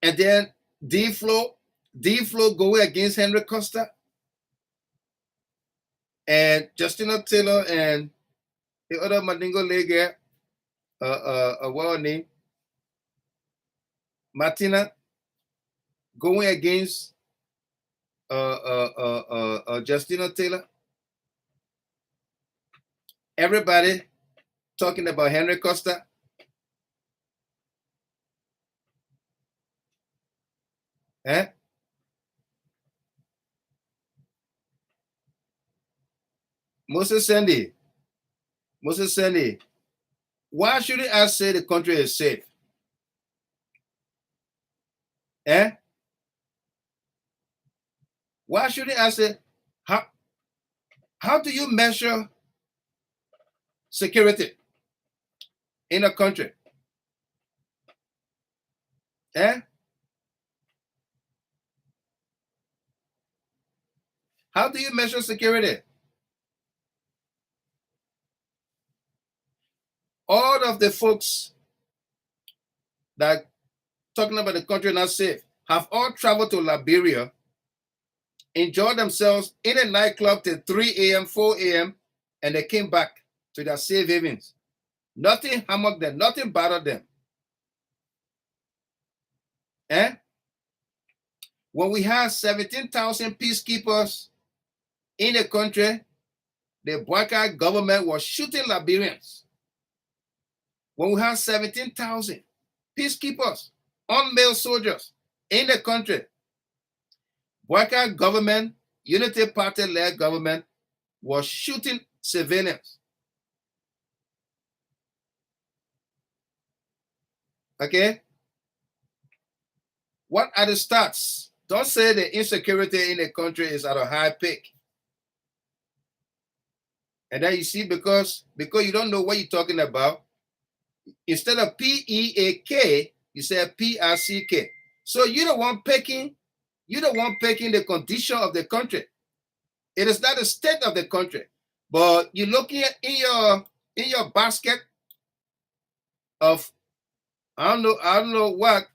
Speaker 1: And then D-Flow going against Henry Costa? And Justina Taylor and the other Mandingo Lega, what her name? Martina going against Justina Taylor. Everybody talking about Henry Costa. Eh? Moses Sandy, why shouldn't I say the country is safe? Eh? Why shouldn't I say, how do you measure security in a country? Eh? How do you measure security? All of the folks that talking about the country not safe have all traveled to Liberia enjoyed themselves in a nightclub till 3 a.m., 4 a.m., and they came back to their safe havens. Nothing hammered them, nothing bothered them. Eh? When we had 17,000 peacekeepers in the country, the BOAKAI government was shooting Liberians. When we had 17,000 peacekeepers, unmanned soldiers in the country, BOAKAI government, Unity Party-led government, was shooting civilians. Okay? What are the stats? Don't say the insecurity in the country is at a high peak. And then you see, because you don't know what you're talking about, instead of PEAK, you say PRCK. So you're the one picking the condition of the country. It is not the state of the country. But you're looking at in your basket of I don't know what,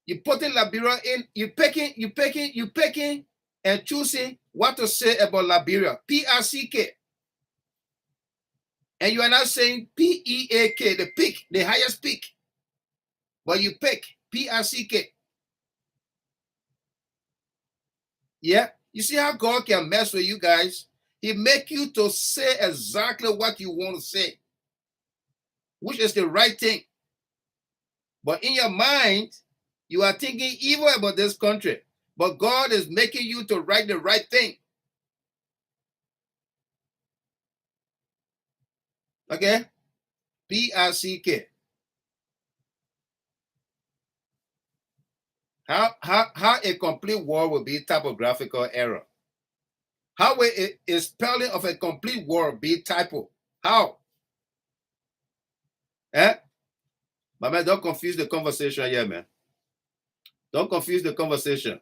Speaker 1: you putting Liberia in, you picking and choosing what to say about Liberia. PRCK. And you are not saying PEAK, the peak, the highest peak. But you pick PRCK. Yeah. You see how God can mess with you guys? He make you to say exactly what you want to say, which is the right thing. But in your mind, you are thinking evil about this country. But God is making you to write the right thing. Okay? PRCK. How a complete word will be typographical error? How will a spelling of a complete word be typo? How? Eh? My man, don't confuse the conversation here, man. Don't confuse the conversation.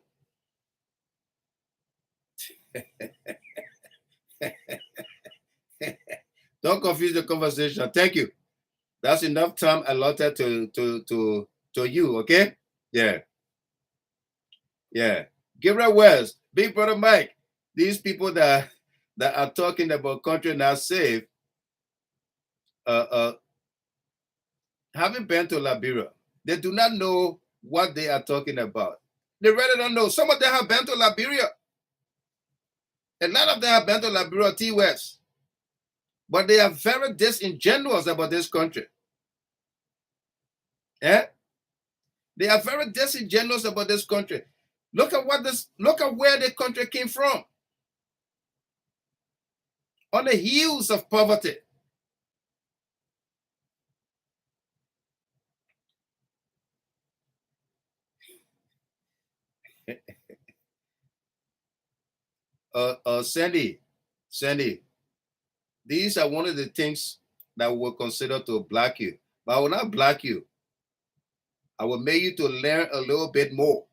Speaker 1: Don't confuse the conversation. Thank you. That's enough time allotted to you, okay? Yeah. Yeah. Gabriel West, Big Brother Mike, these people that are talking about country not safe, haven't been to Liberia. They do not know what they are talking about. They really don't know. Some of them have been to Liberia. A lot of them have been to Liberia, TWEAH. But they are very disingenuous about this country. Yeah? They are very disingenuous about this country. Look at where the country came from. On the heels of poverty. Sandy, these are one of the things that we'll consider to block you. But I will not block you. I will make you to learn a little bit more.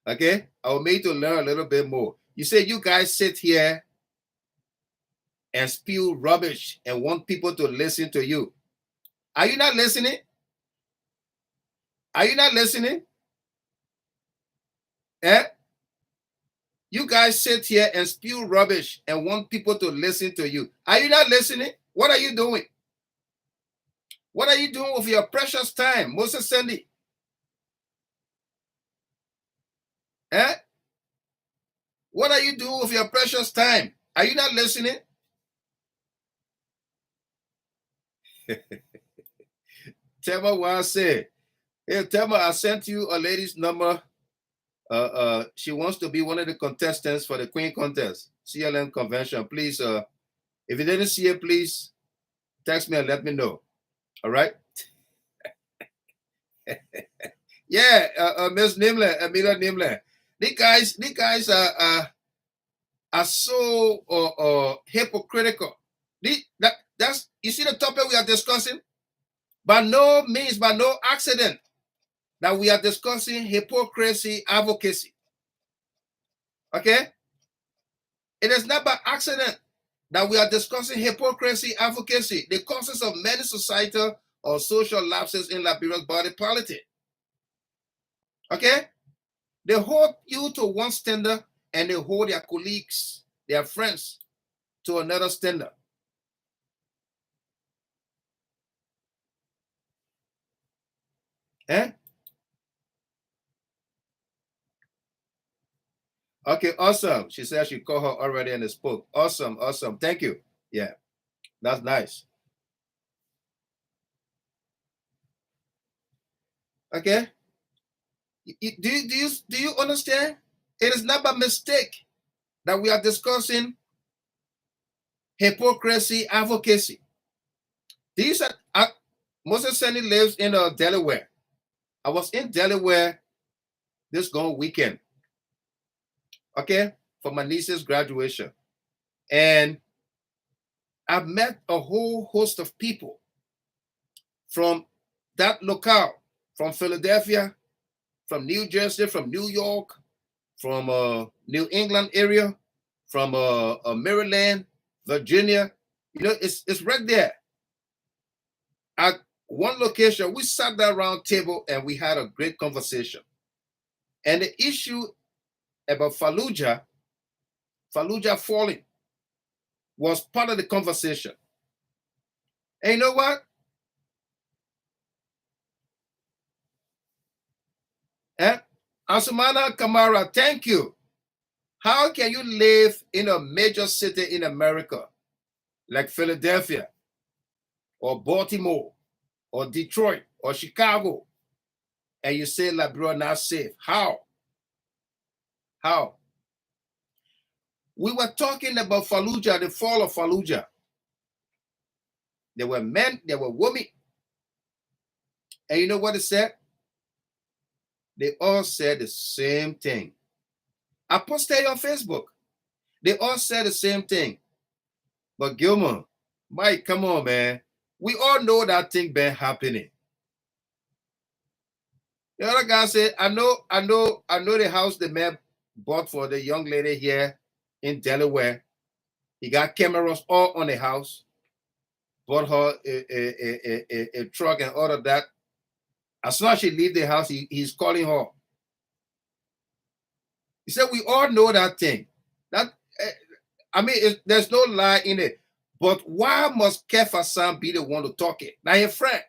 Speaker 1: Okay? I will make you to learn a little bit more. You say you guys sit here and spew rubbish and want people to listen to you. Are you not listening? Are you not listening? Eh? You guys sit here and spew rubbish and want people to listen to you. Are you not listening? What are you doing? What are you doing with your precious time, Moses Sandy? Eh? What are you doing with your precious time? Are you not listening? Thelma once said, hey, Thelma, I sent you a lady's number. She wants to be one of the contestants for the Queen Contest, CLM Convention. Please, if you didn't see it, please text me and let me know. All right? Yeah, Miss Nimler, Amelia Nimler. These guys are so hypocritical. That's you see the topic we are discussing? By no means, by no accident, that we are discussing hypocrisy, advocacy. Okay? It is not by accident that we are discussing hypocrisy, advocacy, the causes of many societal or social lapses in Liberia's body politic. Okay? They hold you to one standard and they hold their colleagues, their friends, to another standard. Eh? Okay, awesome. She said she called her already and spoke. Awesome, awesome. Thank you. Yeah, that's nice. Okay. Do you understand? It is not by mistake that we are discussing hypocrisy, advocacy. These are Moses Sandy lives in Delaware. I was in Delaware this gone weekend, okay, for my niece's graduation. And I've met a whole host of people from that locale, from Philadelphia, from New Jersey, from New York, from New England area, from Maryland, Virginia. You know, it's right there. At one location, we sat down around table and we had a great conversation. And the issue about Fallujah falling, was part of the conversation. And you know what? Asumana Kamara, thank you. How can you live in a major city in America, like Philadelphia, or Baltimore, or Detroit, or Chicago, and you say Liberia not safe? How? How? We were talking about Fallujah, the fall of Fallujah. There were men, there were women. And you know what it said? They all said the same thing. I posted it on Facebook. They all said the same thing. But Gilman, Mike, come on, man. We all know that thing been happening. The other guy said, I know the house the man bought for the young lady here in Delaware. He got cameras all on the house. Bought her a truck and all of that. As soon as she leave the house, he's calling her. He said, we all know that thing. That I mean, there's no lie in it. But why must Kefa-san be the one to talk it? Now, your friend.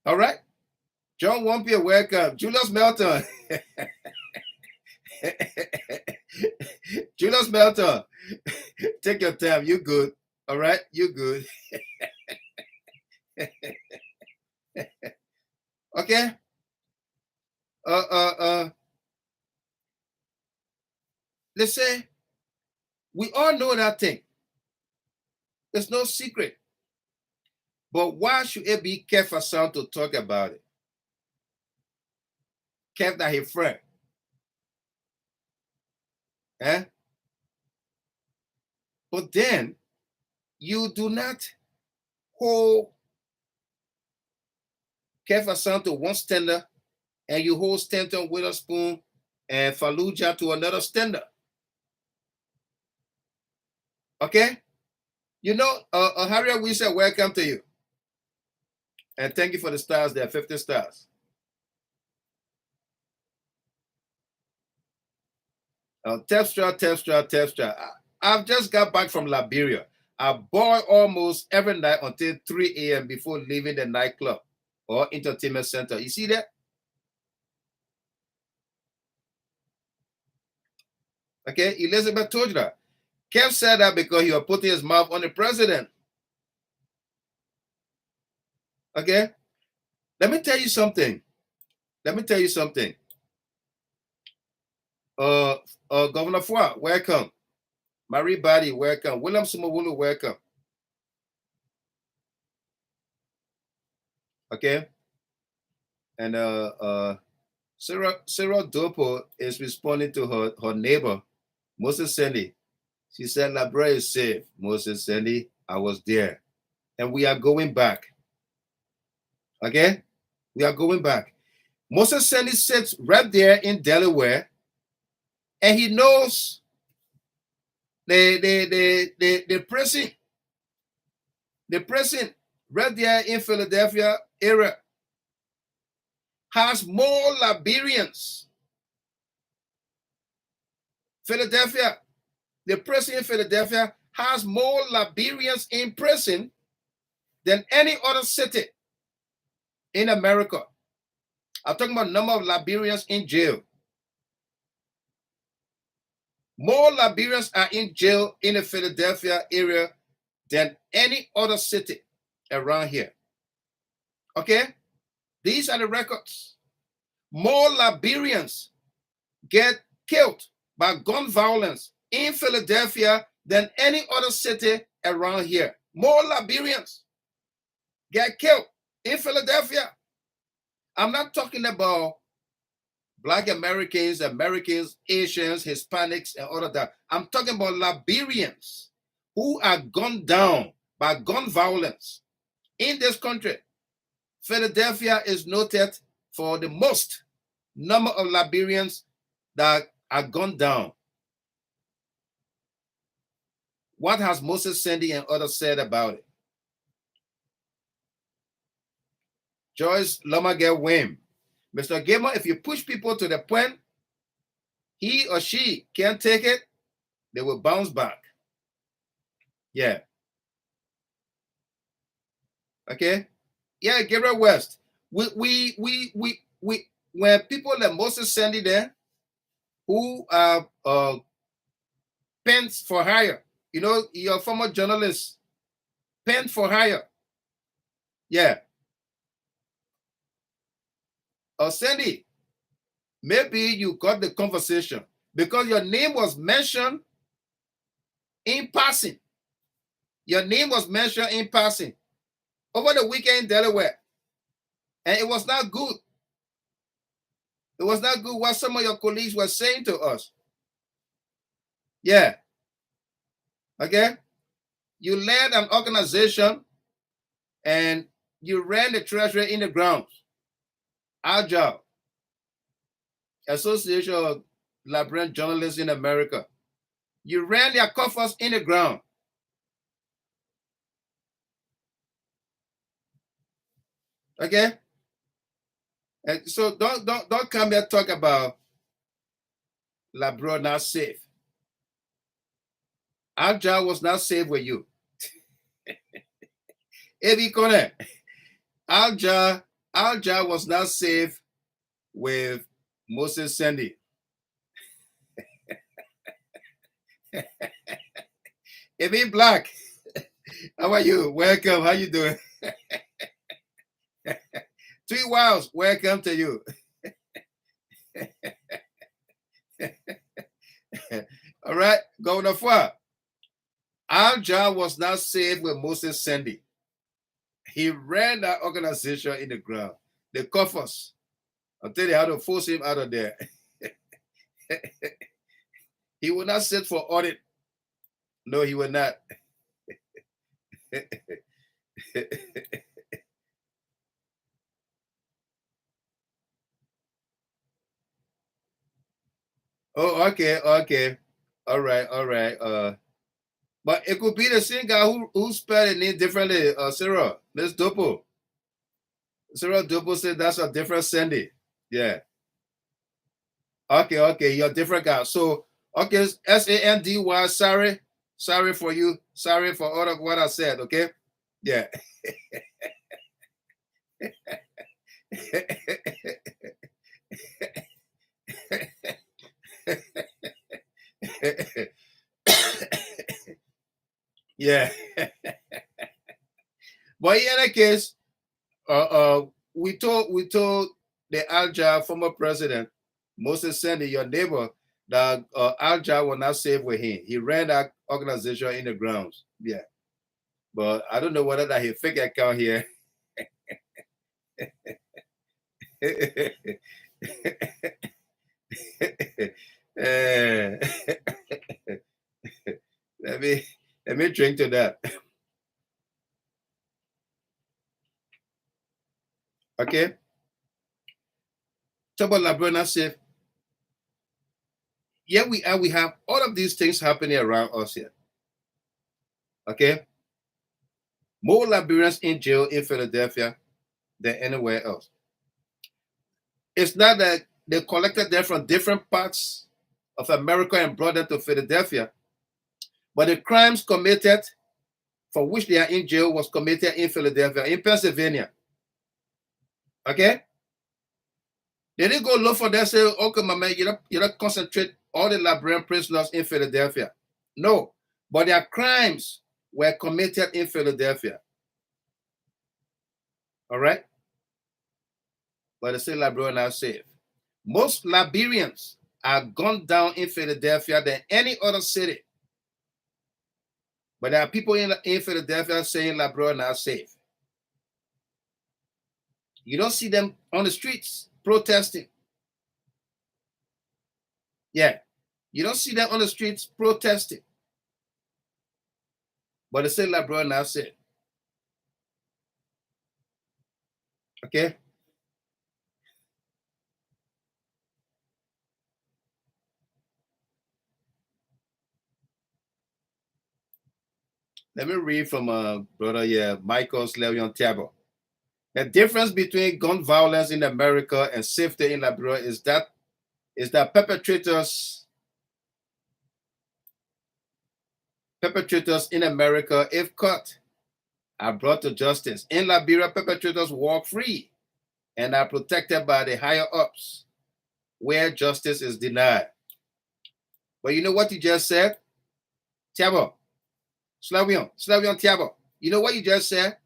Speaker 1: All right. John Wampia, welcome. Julius Melton. Julius Melton. Take your time. You good. All right. You good. Okay. Let's say we all know that thing. There's no secret. But why should it be Kefa-san to talk about it? Kev that his friend. Eh? But then you do not hold Kefa-san to one standard and you hold Stanton Witherspoon and Fallujah to another standard. Okay? You know, Harriet, we said welcome to you. And thank you for the stars there, 50 stars. Telstra. I've just got back from Liberia. I boil almost every night until 3 a.m. before leaving the nightclub or entertainment center. You see that? Okay, Elizabeth told you that. Kev said that because he was putting his mouth on the president. Okay? Let me tell you something. Governor Fua, welcome. Marie Badi, welcome. William Sumawulu, welcome. Okay? And Sarah Dopo is responding to her neighbor, Moses Sandy. She said, Liberia is safe. Moses Sandy, I was there. And we are going back. Okay? We are going back. Moses Sandy sits right there in Delaware, and he knows the prison right there in Philadelphia area, has more Liberians. Philadelphia, the prison in Philadelphia has more Liberians in prison than any other city in America. I'm talking about number of Liberians in jail. More Liberians are in jail in the Philadelphia area than any other city around here. Okay? These are the records. More Liberians get killed by gun violence in Philadelphia than any other city around here. More Liberians get killed in Philadelphia. I'm not talking about Black Americans, Asians, Hispanics, and all of that. I'm talking about Liberians who are gunned down by gun violence in this country. Philadelphia is noted for the most number of Liberians that are gunned down. What has Moses Sandy and others said about it? Joyce Lomager Wim. Mr. Gamer, if you push people to the point he or she can't take it, they will bounce back. Yeah. Okay. Yeah, Gabriel West. We when people like Moses Sandy there, who are pens for hire, you know, your former journalist, pen for hire. Yeah. Sandy, maybe you got the conversation because your name was mentioned in passing. Your name was mentioned in passing over the weekend in Delaware. And it was not good. It was not good what some of your colleagues were saying to us. Yeah. Okay. You led an organization and you ran the treasury in the grounds. Our job. Association of Liberian Journalists in America. You ran their coffers in the ground. Okay? And so don't come here and talk about Liberia not safe. Our job was not safe with you. Eddie Connor, our job was not safe with Moses Sandy. Eddie Black, how are you? Welcome. How you doing? TWEAH, welcome to you. All right, Governor Fua. Our job was not safe with Moses Sandy. He ran that organization in the ground. The coffers. I'll tell you how to force him out of there. He will not sit for audit. No, he will not. Oh, okay. All right. But it could be the same guy who spelled it name differently, Sarah. Miss Dopo. Sarah Dopo said that's a different Sandy. Yeah. Okay, you're a different guy. So, okay, S-A-N-D-Y, sorry for you. Sorry for all of what I said, okay? Yeah. Yeah. But in any case, we told the Alja former president, Moses Sandy, your neighbor, that Alja was not safe with him. He ran that organization in the grounds. Yeah. But I don't know whether that he fake account here. Let me drink to that. Okay. Talk about Liberia safe. Yeah, we have all of these things happening around us here. Okay. More Liberians in jail in Philadelphia than anywhere else. It's not that they collected them from different parts of America and brought them to Philadelphia, but the crimes committed for which they are in jail was committed in Philadelphia, in Pennsylvania. Okay? They didn't go look for them and say, okay, my man, you don't concentrate all the Liberian prisoners in Philadelphia. No, but their crimes were committed in Philadelphia. All right? But they say Liberia now safe. Most Liberians are gunned down in Philadelphia than any other city. But there are people in Philadelphia saying Liberia now safe. You don't see them on the streets protesting. Yeah, you don't see them on the streets protesting. But they say Liberia now safe. Okay? Let me read from brother Michael's Levion Tabo. The difference between gun violence in America and safety in Liberia is that perpetrators in America, if caught, are brought to justice. In Liberia, perpetrators walk free and are protected by the higher ups, where justice is denied. But you know what you just said? Tiabo, Slavion Tiabo. You know what you just said?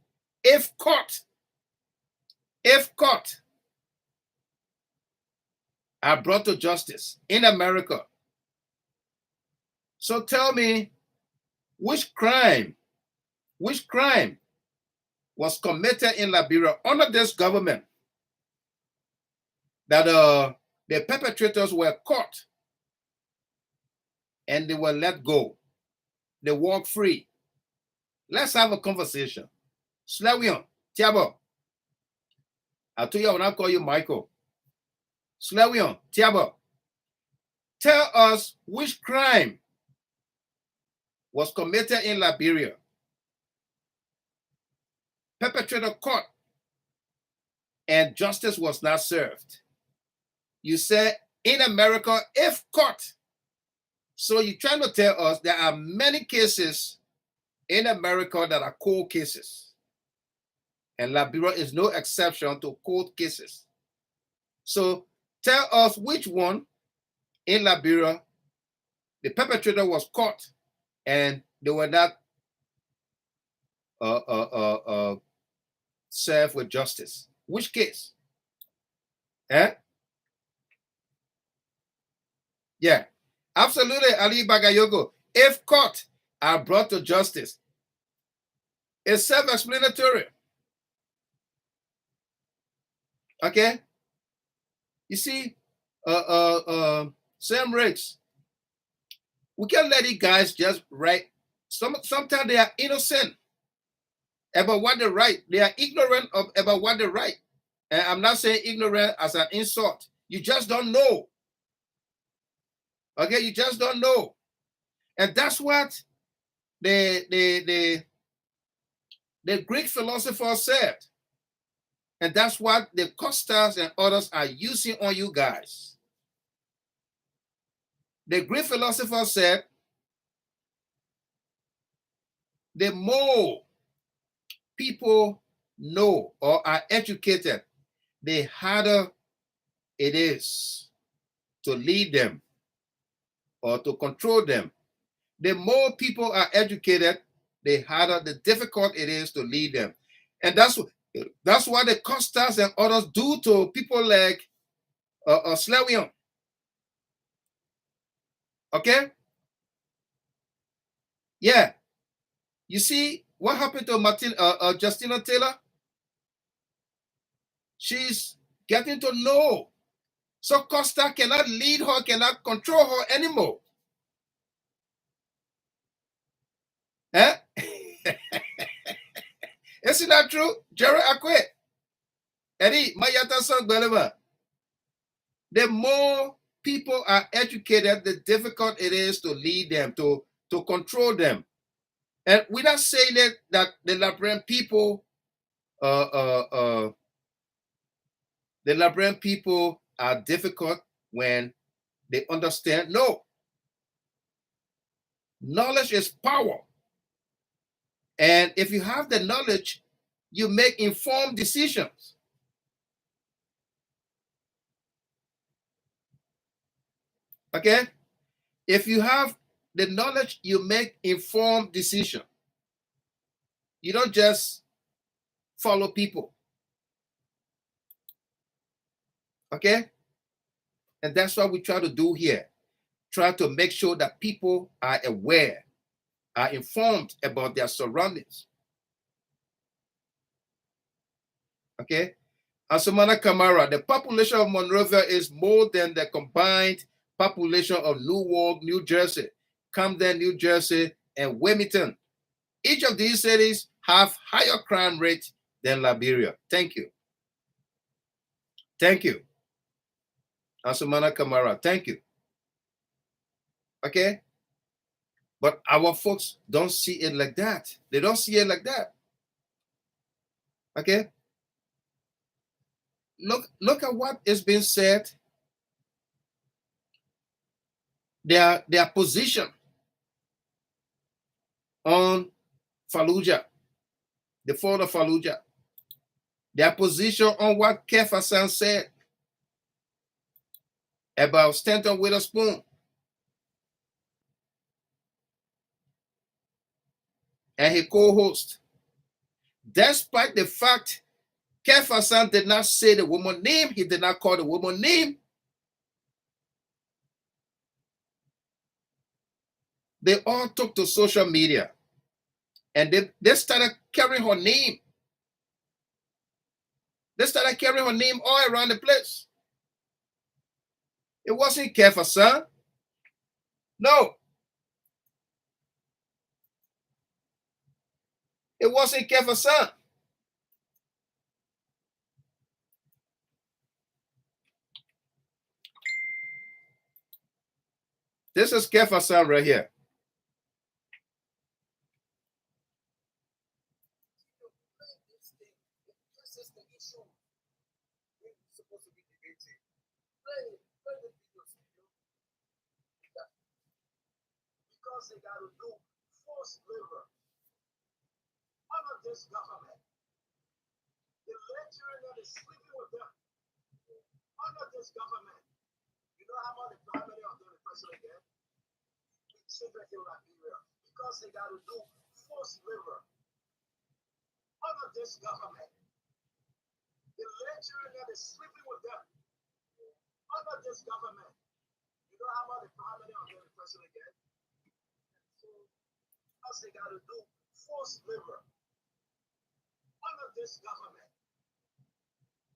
Speaker 1: If caught, are brought to justice in America. So tell me, which crime was committed in Liberia under this government that the perpetrators were caught and they were let go? They walk free. Let's have a conversation. Slavion, Tiabo. I told you I will not call you Michael. Slavion, Tiabo. Tell us which crime was committed in Liberia. Perpetrator caught and justice was not served. You said in America, if caught. So you're trying to tell us there are many cases in America that are cold cases. And Liberia is no exception to cold cases. So tell us which one in Liberia the perpetrator was caught and they were not served with justice. Which case? Yeah, absolutely, Ali Bagayogo. If caught, are brought to justice. It's self-explanatory. Okay? You see, Sam Riggs, we can't let these guys just write. Sometimes they are innocent about what they write. They are ignorant about what they write. And I'm not saying ignorant as an insult. You just don't know. Okay, you just don't know. And that's what the Greek philosopher said. And that's what the Costas and others are using on you guys. The Greek philosopher said, the more people know or are educated, the harder it is to lead them or to control them. The more people are educated, the harder, the difficult it is to lead them. And that's what the Costas and others do to people like Slavion. Okay? Yeah. You see what happened to Justina Taylor? She's getting to know. So Costa cannot lead her, cannot control her anymore. Eh? Isn't that true? Jerry Akwe. Eddie, Mayata Son Beleva. The more people are educated, the difficult it is to lead them, to control them. And we're not saying that the Liberian people, the Liberian people are difficult when they understand. No, knowledge is power. And if you have the knowledge, you make informed decisions. Okay? If you have the knowledge, you make informed decisions. You don't just follow people. Okay? And that's what we try to do here. Try to make sure that people are aware, are informed about their surroundings. Okay? Asumana Kamara, the population of Monrovia is more than the combined population of Newark, New Jersey, Camden, New Jersey, and Wilmington. Each of these cities have higher crime rates than Liberia. Thank you. Thank you. Asumana Kamara, thank you. Okay? But our folks don't see it like that. They don't see it like that. Okay? Look at what is being said. Their position on Fallujah, the fall of Fallujah. Their position on what Kefasan said about Stanton Witherspoon and his co-host. Despite the fact Kefasan did not say the woman's name, he did not call the woman's name, they all took to social media and they started carrying her name. They started carrying her name all around the place. It wasn't Kefasan. No. It wasn't Kefasan. This is Kefasan right here. Because they got to do forced labor under this government. The lecturer that is sleeping with them under this government. You know how much the family of the president get? It's children in Liberia because they got to do forced labor under this government. The lecturer that is sleeping with them under this government. You know how much the family of the president get? So because they got to do forced labor under this government.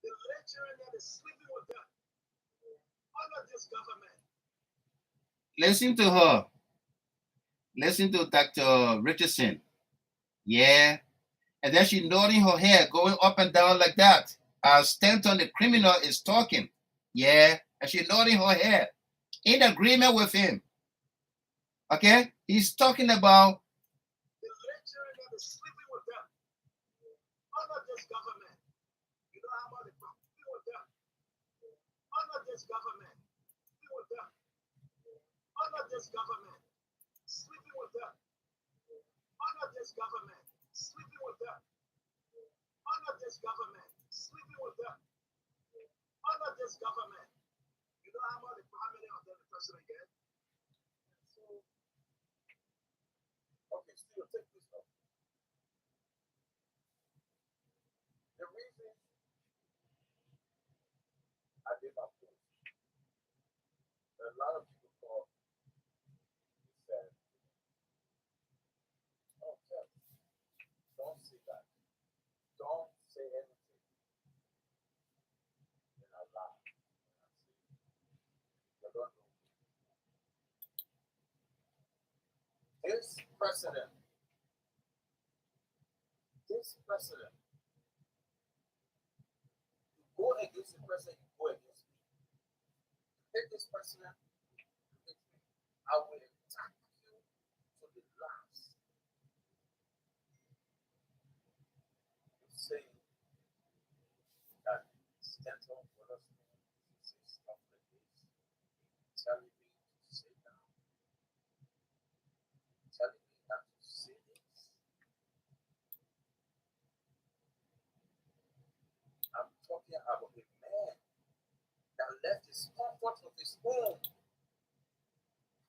Speaker 1: The lecturer that is sleeping with them under this government. Listen to her. Listen to Dr. Richardson. Yeah. And then she nodding her head, going up and down like that. Stanton, the criminal, is talking. Yeah. And she nodding her head in agreement with him. Okay? He's talking about the lecturer that is sleeping with them under this government. You know how much they sleeping with them under this government. Sleeping with them under this government. Sleeping with them under this government. Sleeping with them under this government. Sleeping with them under this government. You know how much how many of them the president get? So, okay, still take this up. The reason I did not post, a lot of people thought said, oh, don't say that. Don't say anything in a lie. You don't know. This precedent, you go against the president, you go against me. Take this precedent, I will attack you to the last.
Speaker 2: left his comfort of his home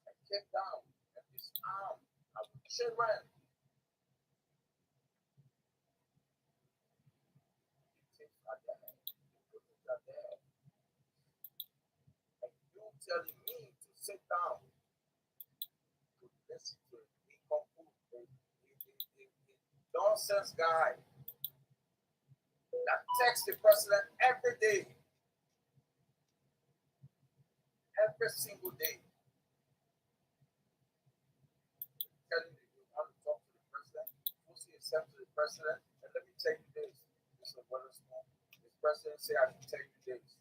Speaker 2: and came down and disarmed our children. Things are there. Things are there. And you telling me to sit down to listen to a nonsense guy that texts the president every day, every single day, telling you you want to talk to the president, force yourself to the president, and let me tell you this. This is what is small. This president say I should tell you this.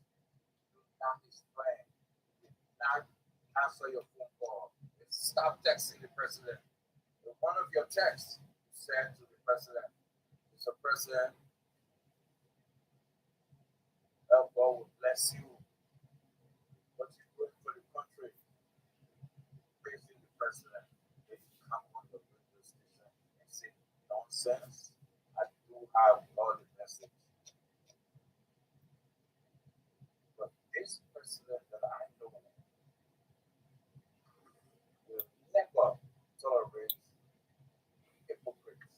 Speaker 2: You're not his friend. You did not answer your phone call. Stop texting the president. In one of your texts, you said to the president, Mr. President, God will bless you. What you're doing for the country, praising the president. If you come on the radio station and say nonsense, I do have all the message. But this president that I know will never tolerate hypocrites.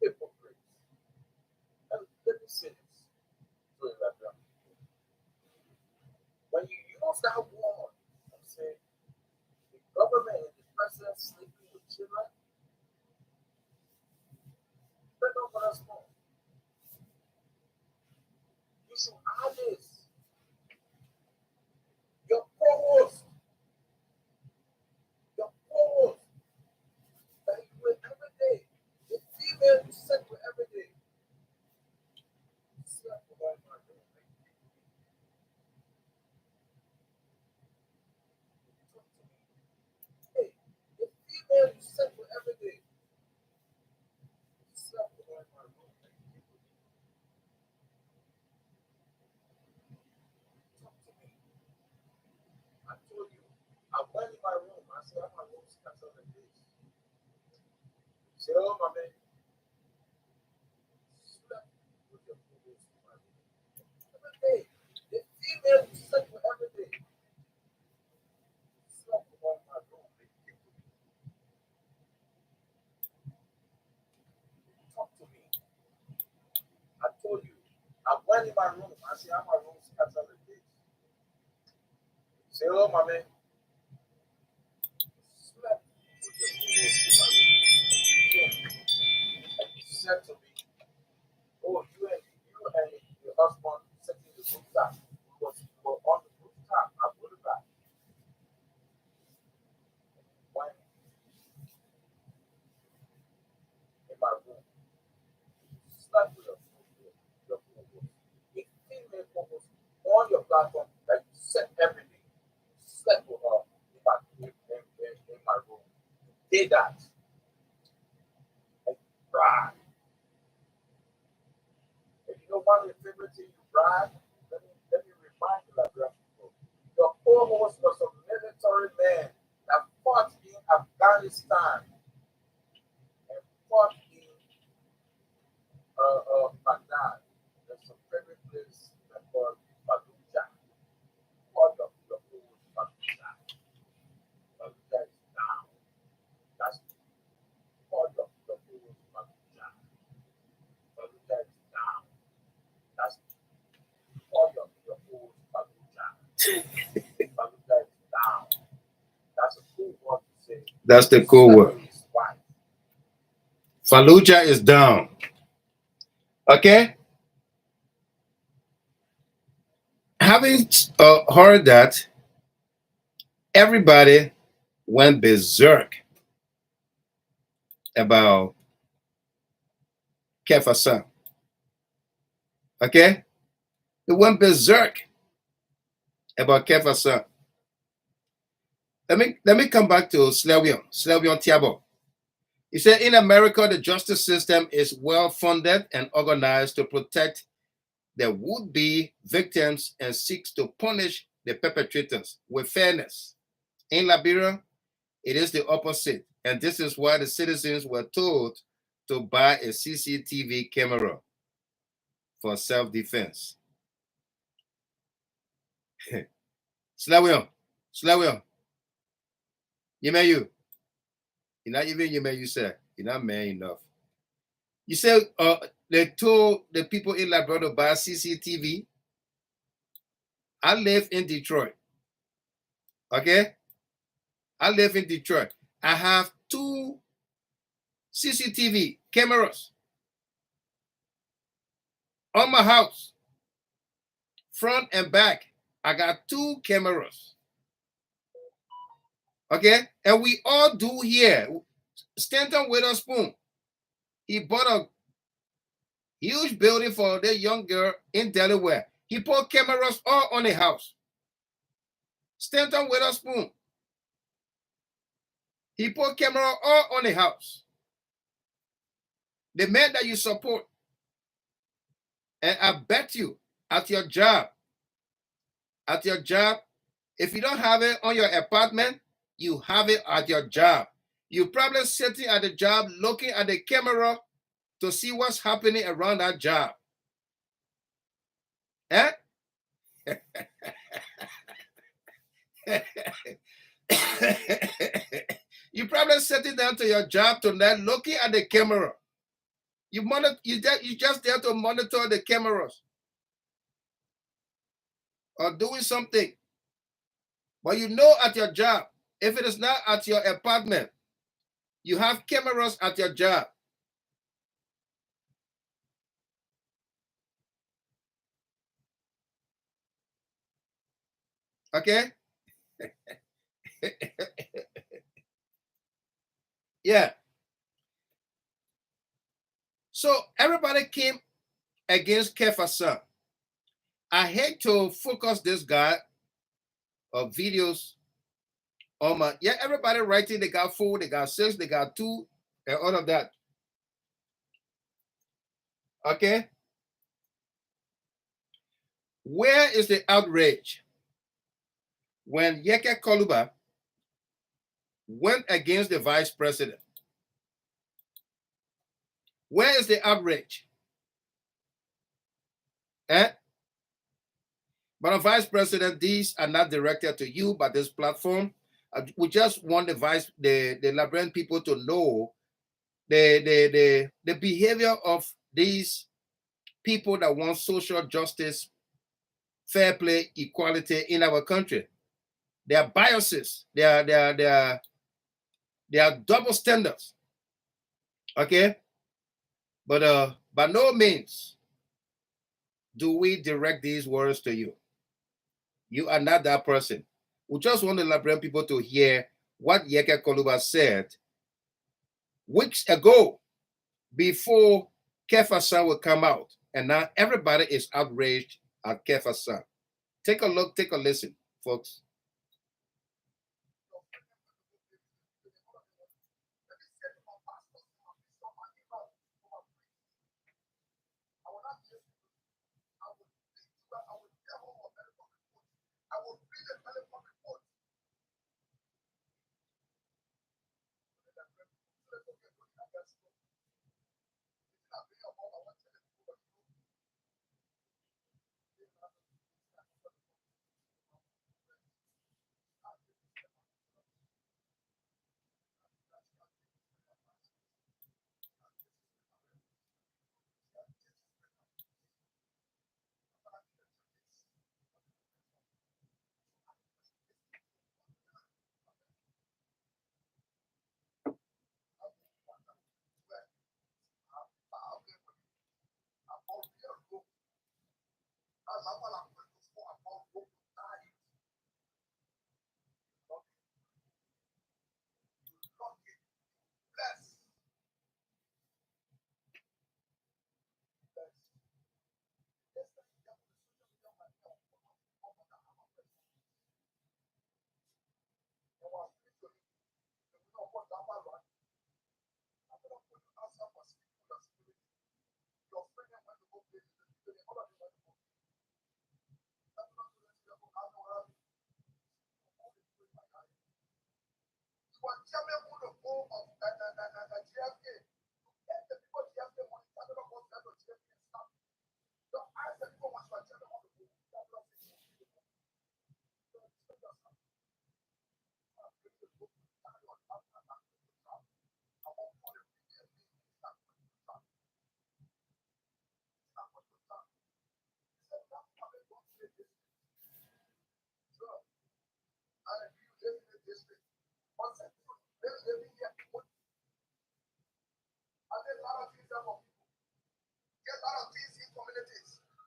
Speaker 2: Hypocrites. And let me say this to you like that. When you use that word and say the government and the president sleeping with children, they don't want us more. You should add this. Your co-host that you with every day, the female you slept with every day, you slept with all my day. Talk to me. Hey, the female you slept with every day, you slept with all my room. Talk to me. I told you, I went in my room, I said, my room scattered like this. You say, oh, my man, slept with your co-host in my room. Every day, the female you slept with every day, you slept with all my room. Talk to me. I told you, I went in my room, I said, my room scattered like this. You say, oh, my man, slept with your co-host in my room. And you said to me, oh, you and your husband sitting in the rooftop because you were on the rooftop at Boulevard. When in my room, slept with your co-host. A female co-host on your platform that you set every day. Slept with her in my room. You did that. And you cried. And you know one of the favorite things you cried? Let me remind you, Liberia people. Your co-host was a military man that fought in Afghanistan and fought in Baghdad. There's a favorite place called Fallujah. Fought your co-host Fallujah. Fallujah is down. That's fought your co-host Fallujah. Fallujah is down. That's all your co-host Fallujah. Fallujah is down. That's a cool word to say.
Speaker 1: That's the cool word. Fallujah is down. Okay? Having heard that, everybody went berserk about Kefasa. Okay? They went berserk about Kefasa. Let me come back to Slewion Tiabo. He said, in America, the justice system is well funded and organized to protect the would-be victims and seeks to punish the perpetrators with fairness. In Liberia, it is the opposite, and this is why the citizens were told to buy a CCTV camera for self-defense. Slow on. You may you. You're not even you may you say. You're not man enough. You say they told the people in Liberia to buy CCTV. I live in Detroit. Okay? I live in Detroit. I have 2 CCTV cameras on my house. Front and back. I got 2 cameras. Okay? And we all do here. Stanton Witherspoon, he bought a huge building for the young girl in Delaware. He put cameras all on the house. Stanton Witherspoon, he put camera all on the house. The man that you support. And I bet you at your job, if you don't have it on your apartment, you have it at your job. You're probably sitting at the job looking at the camera to see what's happening around that job. Eh? You probably sitting down to your job tonight looking at the camera. You just there to monitor the cameras or doing something. But you know at your job, if it is not at your apartment, you have cameras at your job. Okay? Yeah. So everybody came against Kefasa. I hate to focus this guy or videos on my, everybody writing they got 4, they got 6, they got 2, and all of that. Okay? Where is the outrage when Yeke Koluba went against the vice president? Where is the outrage? Eh? But vice president, these are not directed to you, but this platform. We just want the Liberian people to know the behavior of these people that want social justice, fair play, equality in our country. There are biases. There are double standards. Okay? But by no means do we direct these words to you. You are not that person. We just want the Liberian people to hear what Yeke Koluba said weeks ago before Kefasa will come out. And now everybody is outraged at Kefasa. Take a look, take a listen, folks.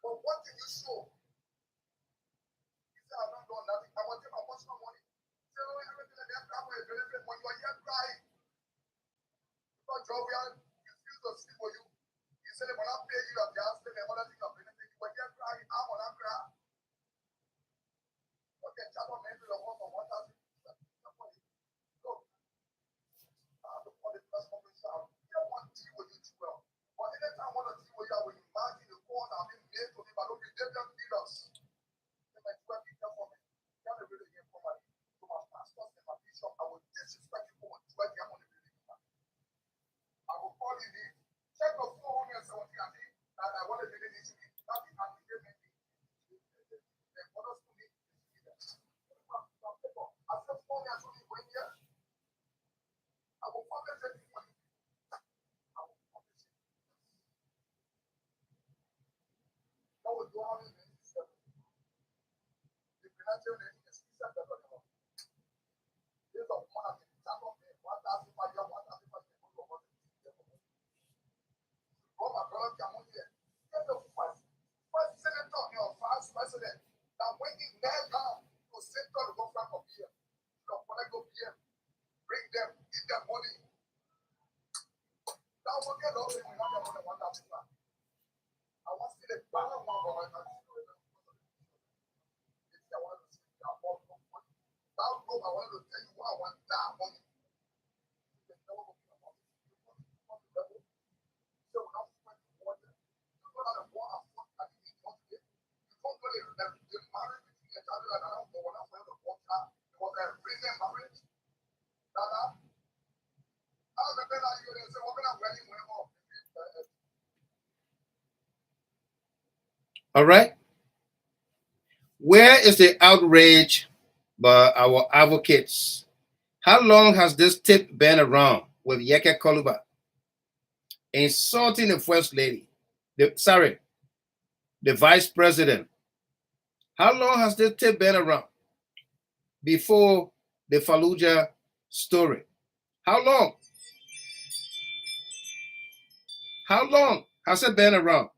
Speaker 2: But what did you show? He said, I've not done nothing. I want him to watch my money. He said, oh, everything that they have when you are here crying. Because Jovian refused to sleep for you. He said, when I pay you at the house, then other thing of benefit. You were here crying. I'm on that cry. Okay, chapter maybe the one for 1,000. Look, I have to call the first conference out. I want to deal with you too well. But anytime I want to deal with you, I will imagine the cause I've been made to me, but don't be them leaders. They might well be there for me. Tell the really again for my pastors and my bishop, I will disrespect you for 12 years on the building. I will call you in. Check the 470 and I want to do this. That is an agreement. The others to me is leaders. I said 4 years only 1 year. I will compensate you for you. I will compensate you. That will do how many minutes? The financial name is $600. This of man, $1,000 Oh, my brother, come on here. Get the first senator or vice president that when he knelt down to center the government of here, when I go here, bring them, give them money. That will get up and we have more than 1,000. I want to see the banner one of our country. If I want to see that more money, that group, I want to tell you what I want that money. So we're not spending water. You know that the water at the end of the day, the marriage between a child and another woman as well, the water, it was a reason marriage. Dada, I remember that you say, what kind of wedding went off?
Speaker 1: All right. Where is the outrage by our advocates? How long has this tip been around with Yeke Koluba insulting the first lady? The vice president. How long has this tip been around before the Fallujah story? How long? How long has it been around?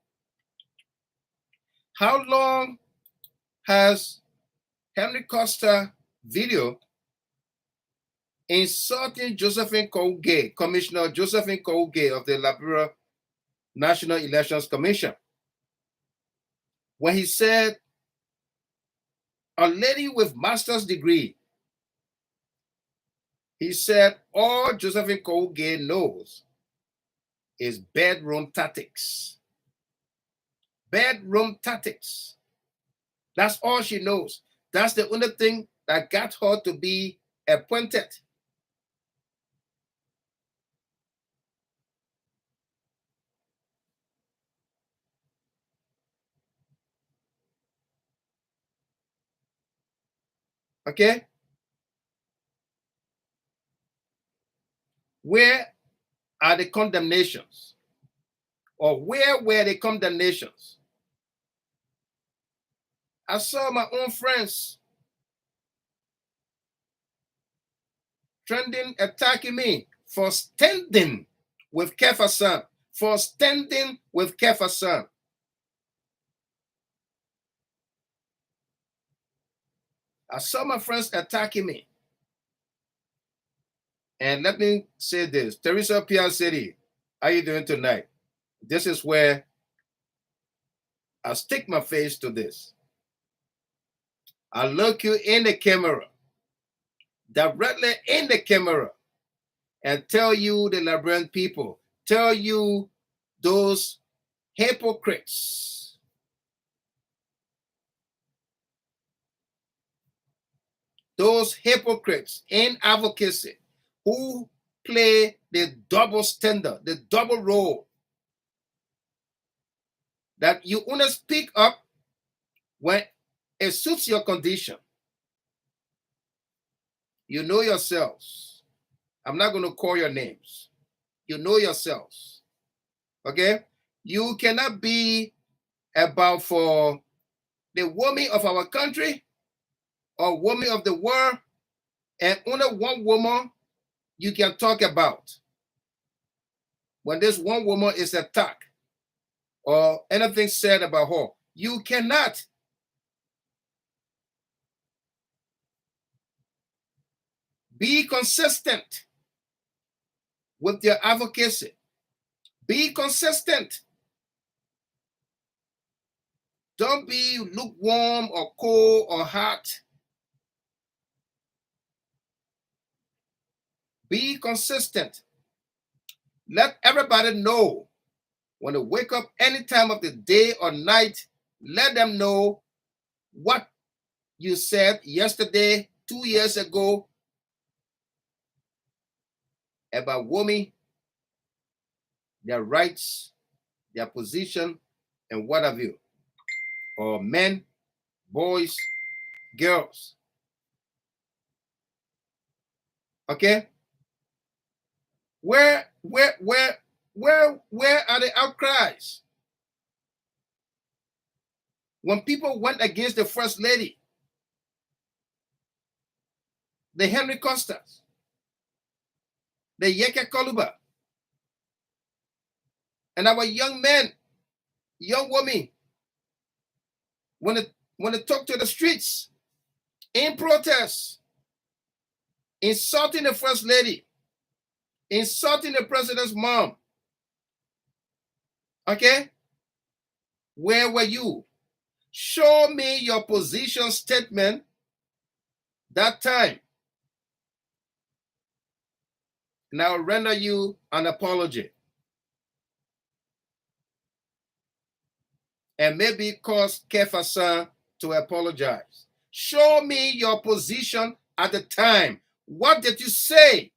Speaker 1: How long has Henry Costa video insulting Josephine Kouge, Commissioner Josephine Kouge of the Liberia National Elections Commission, when he said a lady with master's degree, he said all Josephine Kouge knows is bedroom tactics. Bedroom tactics. That's all she knows. That's the only thing that got her to be appointed. Okay? Where are the condemnations? Or where were the condemnations? I saw my own friends trending, attacking me for standing with Kefasan, for standing with Kefasan. I saw my friends attacking me. And let me say this, Teresa Pian City, how you doing tonight? This is where I stick my face to this. I look you in the camera, directly in the camera, and tell you, the Liberian people, tell you those hypocrites, in advocacy who play the double standard, the double role, that you want to speak up when it suits your condition. You know yourselves. I'm not going to call your names. You know yourselves. Okay? You cannot be about for the woman of our country or woman of the world, and only one woman you can talk about. When this one woman is attacked or anything said about her, you cannot. Be consistent with your advocacy. Be consistent. Don't be lukewarm or cold or hot. Be consistent. Let everybody know when they wake up any time of the day or night, let them know what you said yesterday, 2 years ago about women, their rights, their position, and what have you. Or men, boys, girls. Okay? Where are the outcries? When people went against the First Lady, the Henry Costas, the Yeke Koluba, and our young men, young women, when they took to the streets in protest, insulting the First Lady, insulting the president's mom. Okay? Where were you? Show me your position statement that time, and I'll render you an apology. And maybe cause Kefasan to apologize. Show me your position at the time. What did you say?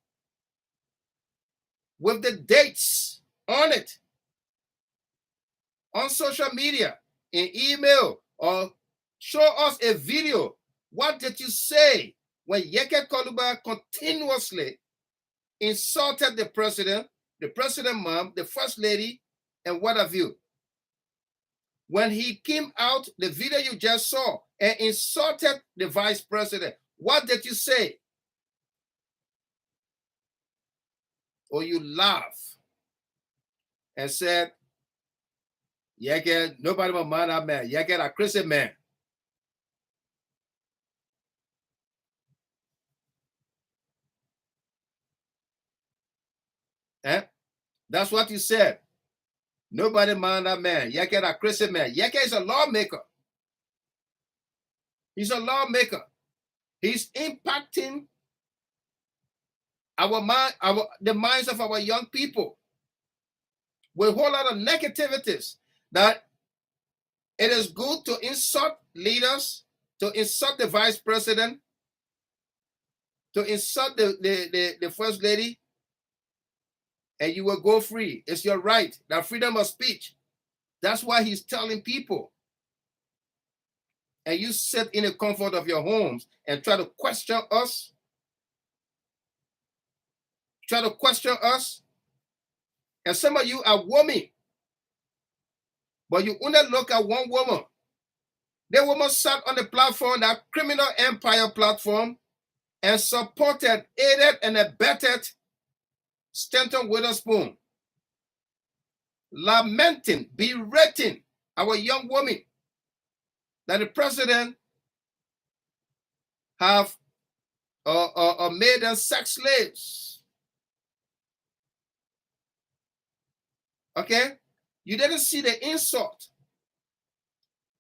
Speaker 1: With the dates on it, on social media, in email, or show us a video. What did you say when Yeke Koluba continuously insulted the president mom, the First Lady, and what have you? When he came out, the video you just saw, and insulted the vice president, what did you say? Or you laugh and said, Yeke, nobody will mind that man. Yeke, a Christian man. Eh? That's what you said. Nobody mind that man. Yeke, a Christian man. Yeke is a lawmaker. He's a lawmaker. He's impacting the minds of our young people with a whole lot of negativities, that it is good to insult leaders, to insult the vice president, to insult the First Lady, and you will go free. It's your right, that freedom of speech. That's why he's telling people. And you sit in the comfort of your homes and try to question us. Try to question us. And some of you are women, but you only look at one woman. The woman sat on the platform, that criminal empire platform, and supported, aided, and abetted Stanton Witherspoon, lamenting, berating our young women that the president have made them sex slaves. Okay? You didn't see the insult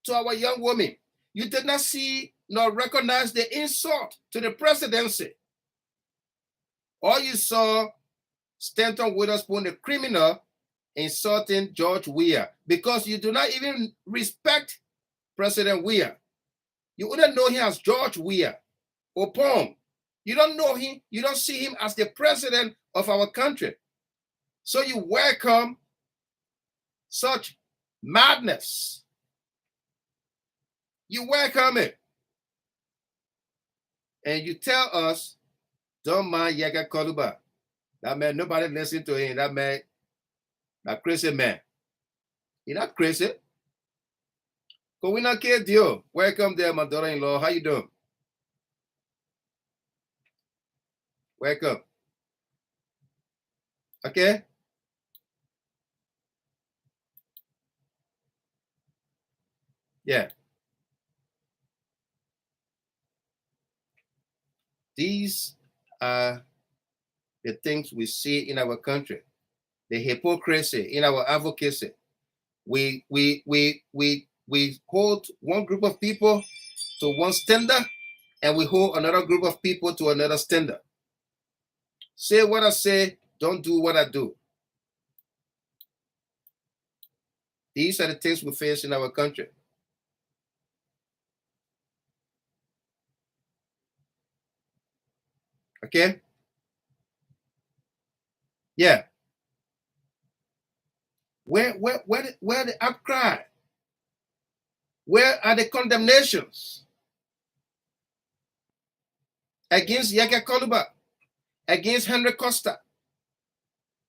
Speaker 1: to our young women. You did not see nor recognize the insult to the presidency. All you saw, Stanton Witherspoon, the criminal, insulting George WEAH, because you do not even respect President WEAH. You wouldn't know him as George WEAH or Pong. You don't know him. You don't see him as the president of our country. So you welcome such madness. You welcome it. And you tell us Don't mind Yaga Koluba. That man, nobody listen to him. That man, that crazy man. You're not crazy. Because we not care, deal. Welcome there, my daughter-in-law. How you doing? Welcome. Okay? Yeah. These are the things we see in our country. The hypocrisy in our advocacy. We hold one group of people to one standard, and we hold another group of people to another standard. Say what I say, don't do what I do. These are the things we face in our country. Okay? Yeah. Where the outcry? Where are the condemnations against Yaga Koluba, against Henry Costa,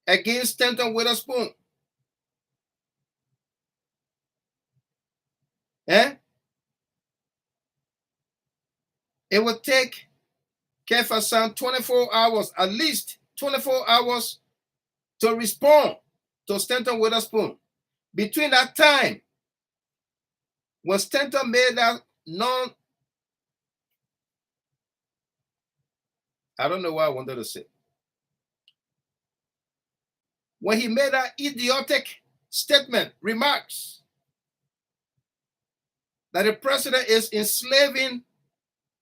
Speaker 1: against Stanton Witherspoon? Eh? It will take Kefasan 24 hours, at least 24 hours to respond to Stanton Witherspoon. Between that time, when Stanton made that I don't know what I wanted to say. When he made that idiotic statement, remarks, that the president is enslaving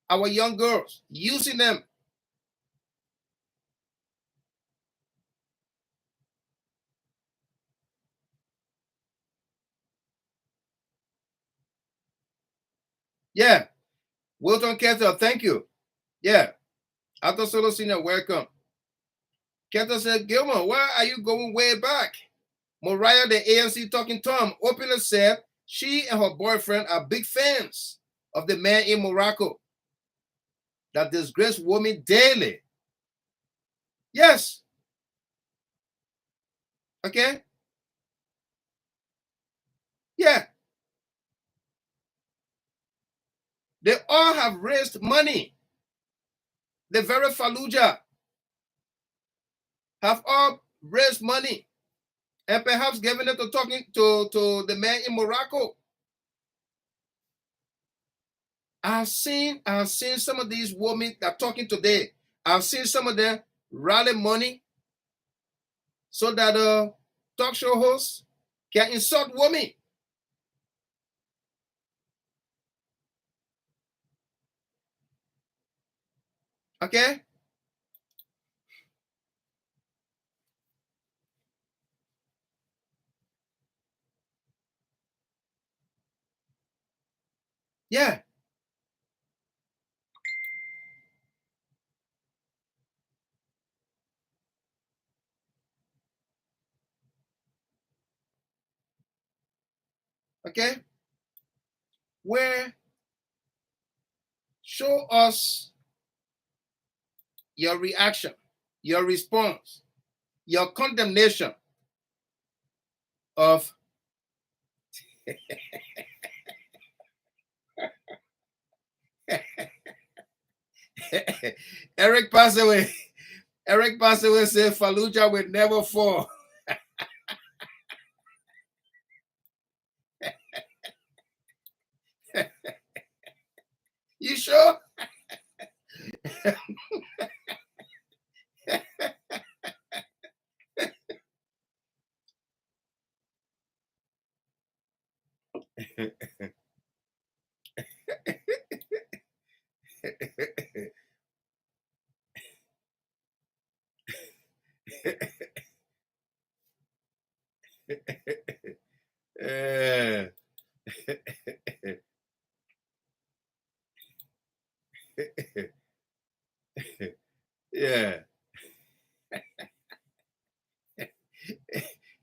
Speaker 1: our young girls, using them. Yeah. Wilton Kettle, thank you. Yeah. Alto Solo Senior, welcome. Kettle said, Gilman, why are you going way back? Mariah, the ANC Talking Tom, openly said she and her boyfriend are big fans of the man in Morocco that disgraced women daily. Yes. Okay. Yeah. They all have raised money. The very Fallujah have all raised money and perhaps given it to talking to the man in Morocco. I've seen some of these women that are talking today. I've seen some of them rally money so that talk show hosts can insult women. Okay? Yeah. Okay? Where show us your reaction, your response, your condemnation of Eric passed away. Eric passed away said Fallujah will never fall. You sure? Yeah.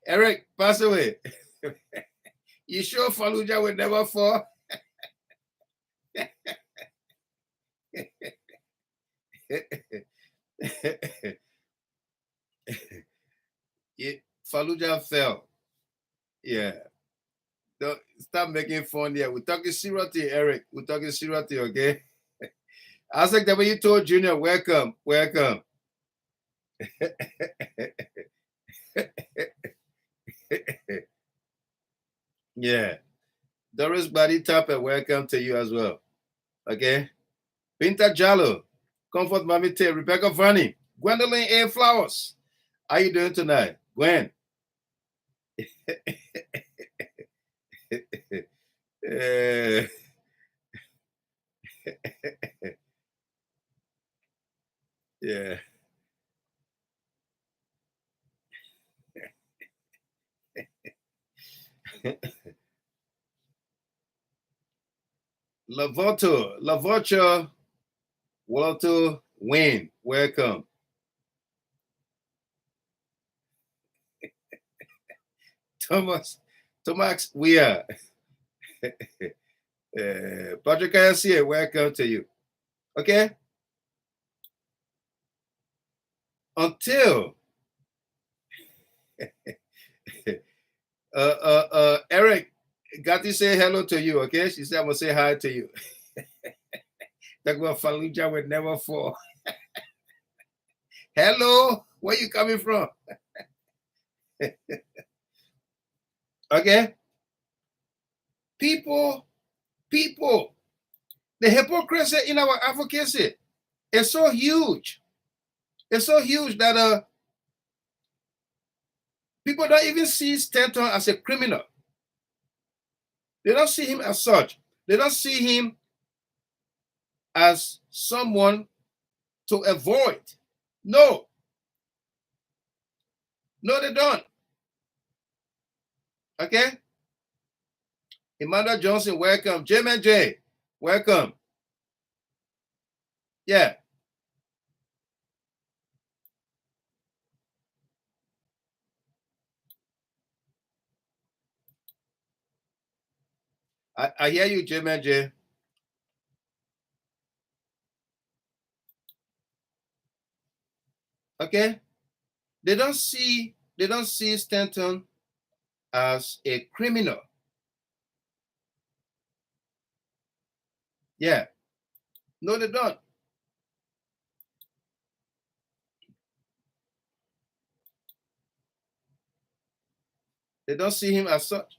Speaker 1: Eric, pass away. You sure Fallujah will never fall? Fallujah fell. Yeah. Don't stop making fun here. We're talking seriously, Eric. We're talking seriously, okay? Isaac W. Told Jr., welcome. Welcome. Yeah. Doris Badi Tapper, welcome to you as well. Okay. Binta Jallo, Comfort Mami Tay, Rebecca Vanny, Gwendolyn A. Flowers. How you doing tonight? Gwen. Yeah. Lavocha, Walter Wayne, welcome. Thomas WEAH. Patrick Garcia, welcome to you. Okay? Until Eric got to say hello to you, okay? She said I'm gonna say hi to you. Talk about Fallujah would never fall. Hello, where you coming from? Okay? People, the hypocrisy in our advocacy is so huge. It's so huge that people don't even see Stanton as a criminal. They don't see him as such. They don't see him as someone to avoid. No. No, they don't. Okay? Emmanuel Johnson, welcome. J, welcome. Yeah. I hear you, J. Okay? They don't see Stanton as a criminal. Yeah. No, they don't. They don't see him as such.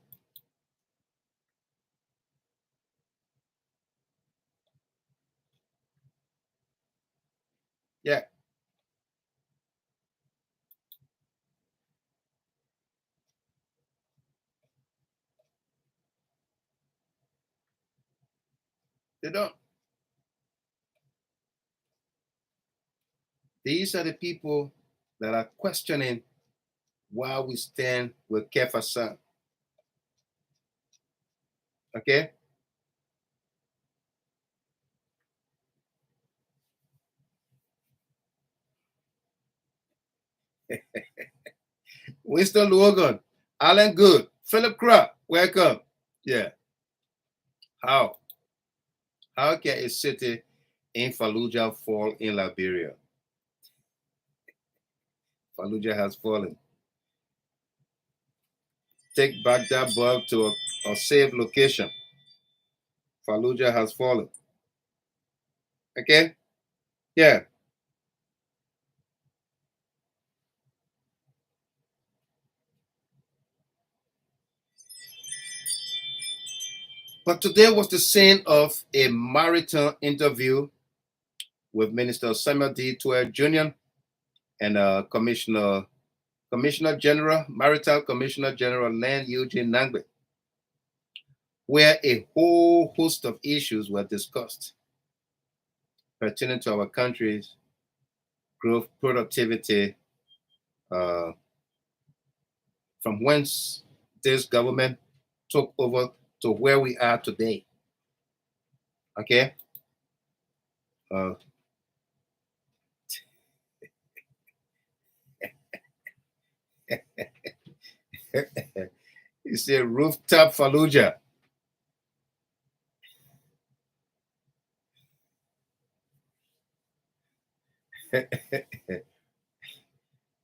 Speaker 1: Yeah. They don't. These are the people that are questioning why we stand with Kefa-san. Okay? Winston Logan, Alan Good, Philip Crabb, welcome. Yeah. How? How can a city in Fallujah fall in Liberia? Fallujah has fallen. Take back that bulb to a safe location. Fallujah has fallen. Okay? Yeah. But today was the scene of a marathon interview with Minister Samuel D. TWEAH Jr. and Commissioner General, Maritime Commissioner General LENN EUGENE NAGBE, where a whole host of issues were discussed pertaining to our country's growth, productivity, from whence this government took over to where we are today. Okay? You see rooftop Fallujah.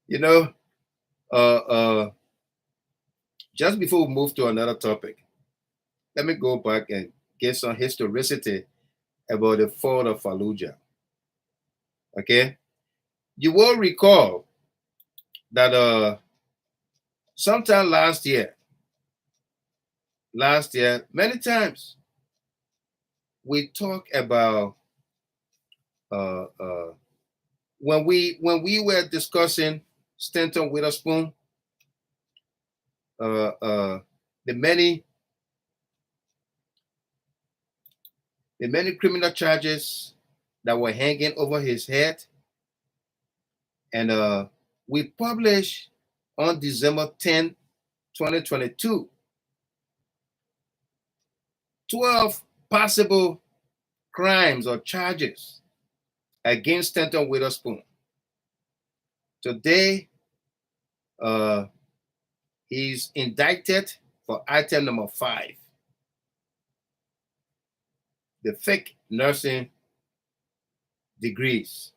Speaker 1: You know, Just before we move to another topic, let me go back and get some historicity about the fall of Fallujah. Okay? You will recall that sometime last year, many times, we talk about when we were discussing Stanton Witherspoon, the many criminal charges that were hanging over his head, and we published on December 10, 2022, 12 possible crimes or charges against Stanton Witherspoon. Today, he's indicted for item number 5, the fake nursing degrees.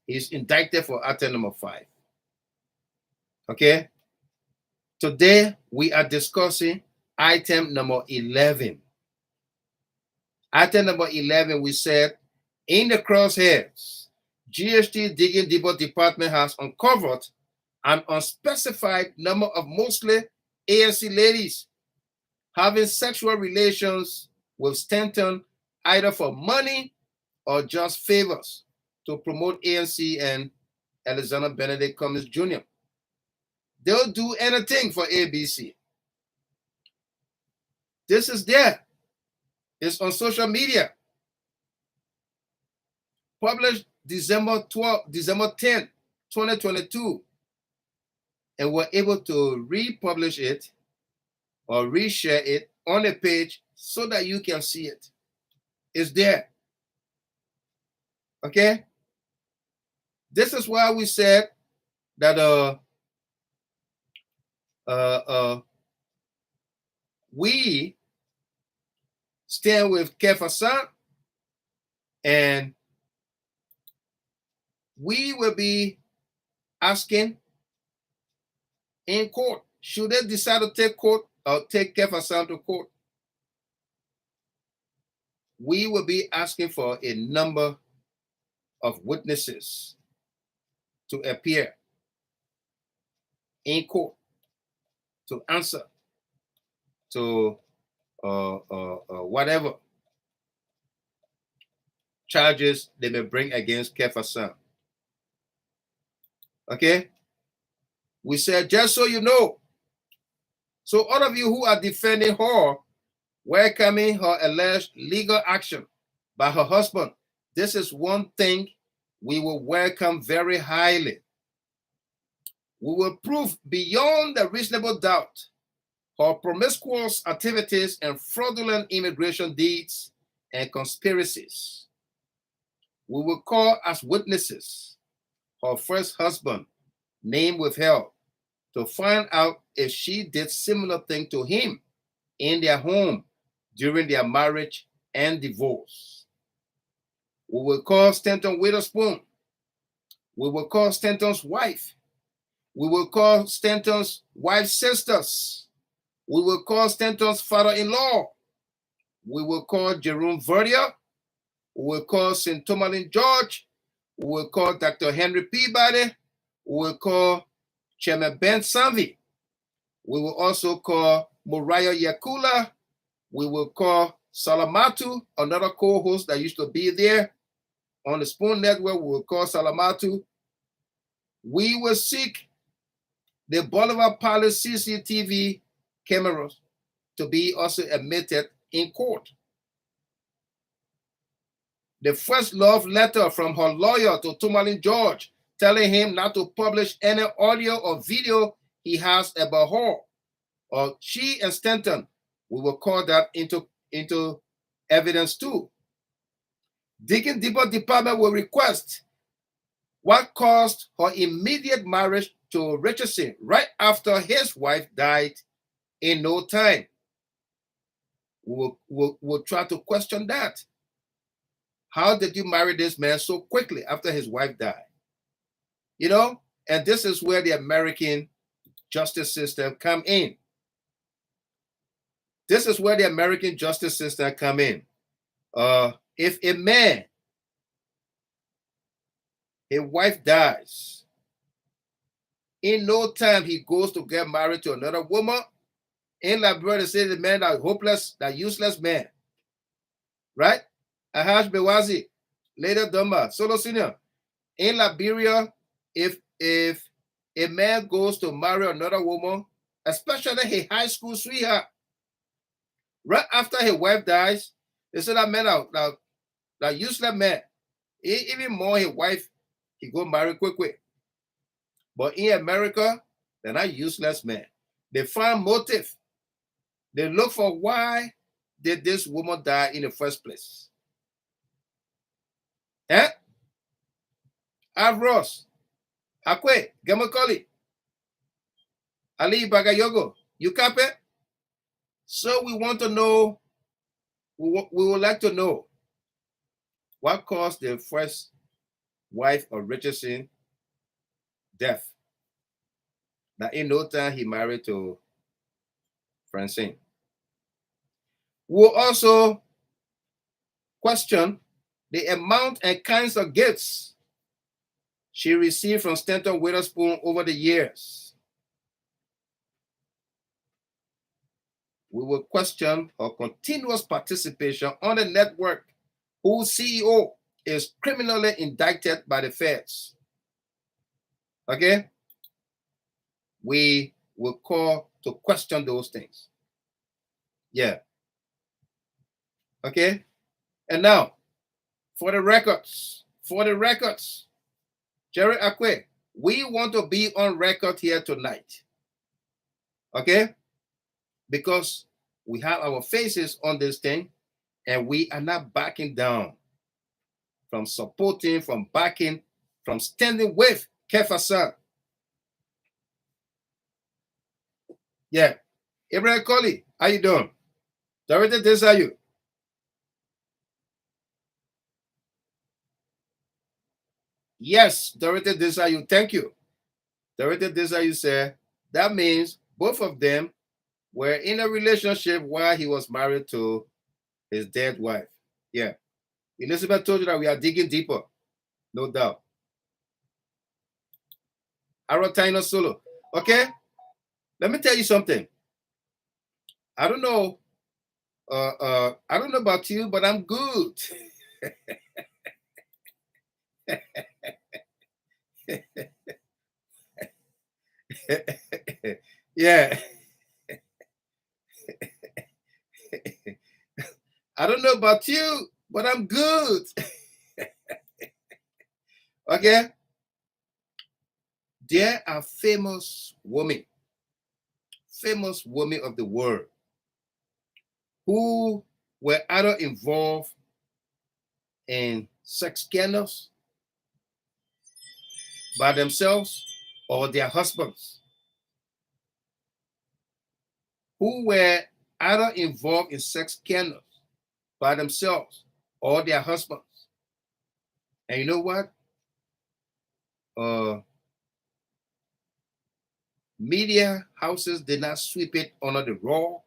Speaker 1: He's indicted for item number 5. Okay? Today, we are discussing item number 11. Item number 11, we said, in the crosshairs, GHT Digging Deeper Department has uncovered an unspecified number of mostly ANC ladies having sexual relations with Stanton, either for money or just favors to promote ANC and Alexander Benedict Cummings Jr. They'll do anything for ABC. This is there. It's on social media. Published December 10, 2022. And we're able to republish it or reshare it on a page so that you can see it. It's there. Okay? This is why we said that we stand with Kefasan, and we will be asking in court, should they decide to take court or take Kefasan to court, we will be asking for a number of witnesses to appear in court to answer to whatever charges they may bring against Kefasan. Okay? We said, just so you know, so all of you who are defending her, welcoming her alleged legal action by her husband, this is one thing we will welcome very highly. We will prove beyond a reasonable doubt her promiscuous activities and fraudulent immigration deeds and conspiracies. We will call as witnesses her first husband, name withheld, to find out if she did similar thing to him in their home during their marriage and divorce. We will call Stanton Witherspoon. We will call Stanton's wife. We will call Stanton's wife's sisters. We will call Stanton's father-in-law. We will call Jerome Verdier. We will call St. Tomalin George. We will call Dr. Henry Peabody. We will call Chairman Ben Sanvi. We will also call Moriah Yakula. We will call Salamatu, another co-host that used to be there on the Spoon Network. We will call Salamatu. We will seek the Bolivar Palace CCTV cameras to be also admitted in court. The first love letter from her lawyer to Tomalin George, telling him not to publish any audio or video he has about her, or she and Stanton, we will call that into evidence too. Digging Deeper Department will request what caused her immediate marriage to Richardson right after his wife died in no time. We'll try to question that. How did you marry this man so quickly after his wife died? You know, and this is where the American justice system come in. This is where the American justice system come in. If a man, a wife dies, in no time he goes to get married to another woman. In Liberia, they say the man that hopeless, that useless man. Right? Ahash Bewazi, later Dumba, Solo Senior. In Liberia, if a man goes to marry another woman, especially a high school sweetheart, right after his wife dies, they say that man that useless man, even more his wife, he go marry quick. But in America, they're not useless men. They find motive. They look for why did this woman die in the first place. Eh? Avros, Akwe, Gamakoli, Ali Bagayogo, you copy? So we want to know, we would like to know what caused the first wife of Richardson death. That in no time he married to Francine. We'll also question the amount and kinds of gifts she received from Stanton Witherspoon over the years. We will question her continuous participation on the network whose CEO is criminally indicted by the feds. Okay? We will call to question those things. Yeah. Okay? And now, for the records, Jerry Akwe, we want to be on record here tonight. Okay? Because we have our faces on this thing and we are not backing down from supporting, from backing, from standing with Kefasan. Yeah. Ibrahim Koli, how you doing? Director Desayu. Yes, Director Desayu, thank you. Director Desayu said that means both of them were in a relationship while he was married to his dead wife. Yeah. Elizabeth told you that we are digging deeper. No doubt. Arotino Solo. Okay? Let me tell you something. I don't know. I don't know about you, but I'm good. Yeah. I don't know about you, but I'm good. Okay? There are famous women of the world who were either involved in sex scandals by themselves or their husbands, who were either involved in sex scandals by themselves or their husbands. And you know what? Media houses did not sweep it under the rug.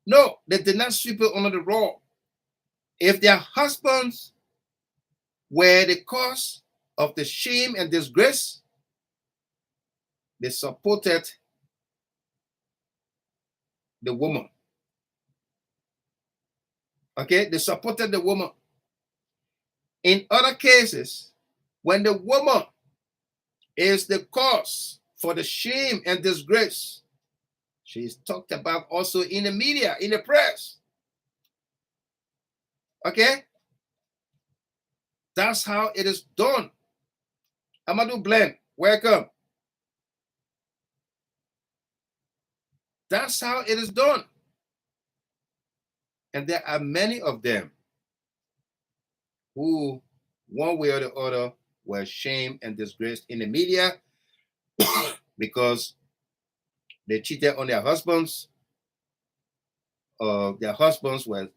Speaker 1: No, they did not sweep it under the rug. If their husbands were the cause of the shame and disgrace, they supported the woman. Okay, they supported the woman. In other cases, when the woman is the cause for the shame and disgrace, she is talked about also in the media, in the press. Okay? That's how it is done. Amadou Blend, welcome. That's how it is done. And there are many of them who, one way or the other, were shamed and disgraced in the media because they cheated on their husbands. Their husbands were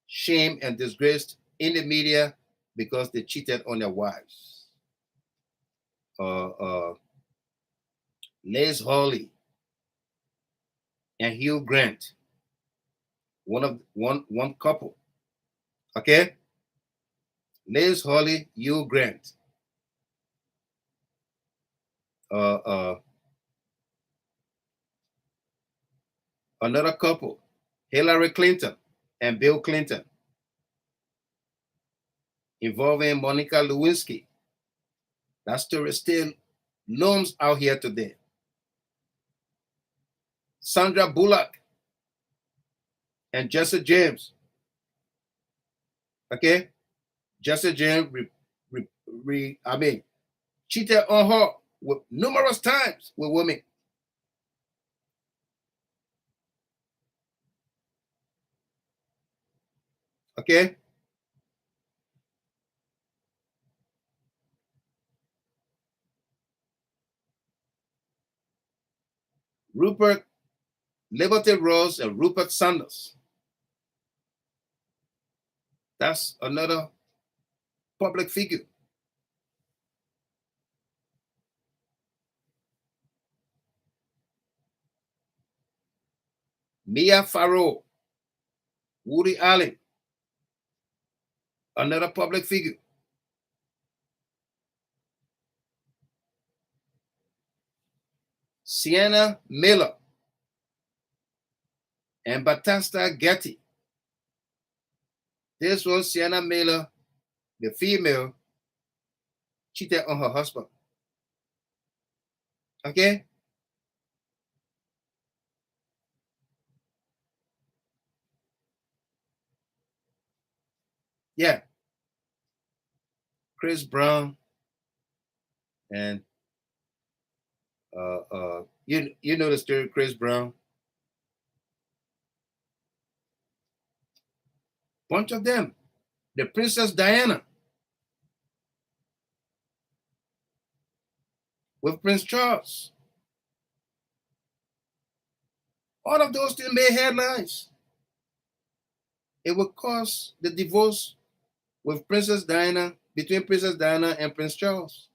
Speaker 1: shamed and disgraced in the media because they cheated on their wives. Liz Hawley, and Hugh Grant. One couple. Okay? Liz Hurley, Hugh Grant. Another couple, Hillary Clinton and Bill Clinton, involving Monica Lewinsky. That story still looms out here today. Sandra Bullock and Jesse James. Okay? Jesse James cheated on her with numerous times with women. Okay? Rupert Liberty Rose and Rupert Sanders. That's another public figure. Mia Farrow, Woody Allen, another public figure. Sienna Miller and Batista Getty. This was Sienna Miller, the female, cheated on her husband. Okay? Yeah. Chris Brown and you know the story, Chris Brown. Bunch of them. The Princess Diana with Prince Charles. All of those things made headlines. It would cause the divorce with Princess Diana, between Princess Diana and Prince Charles,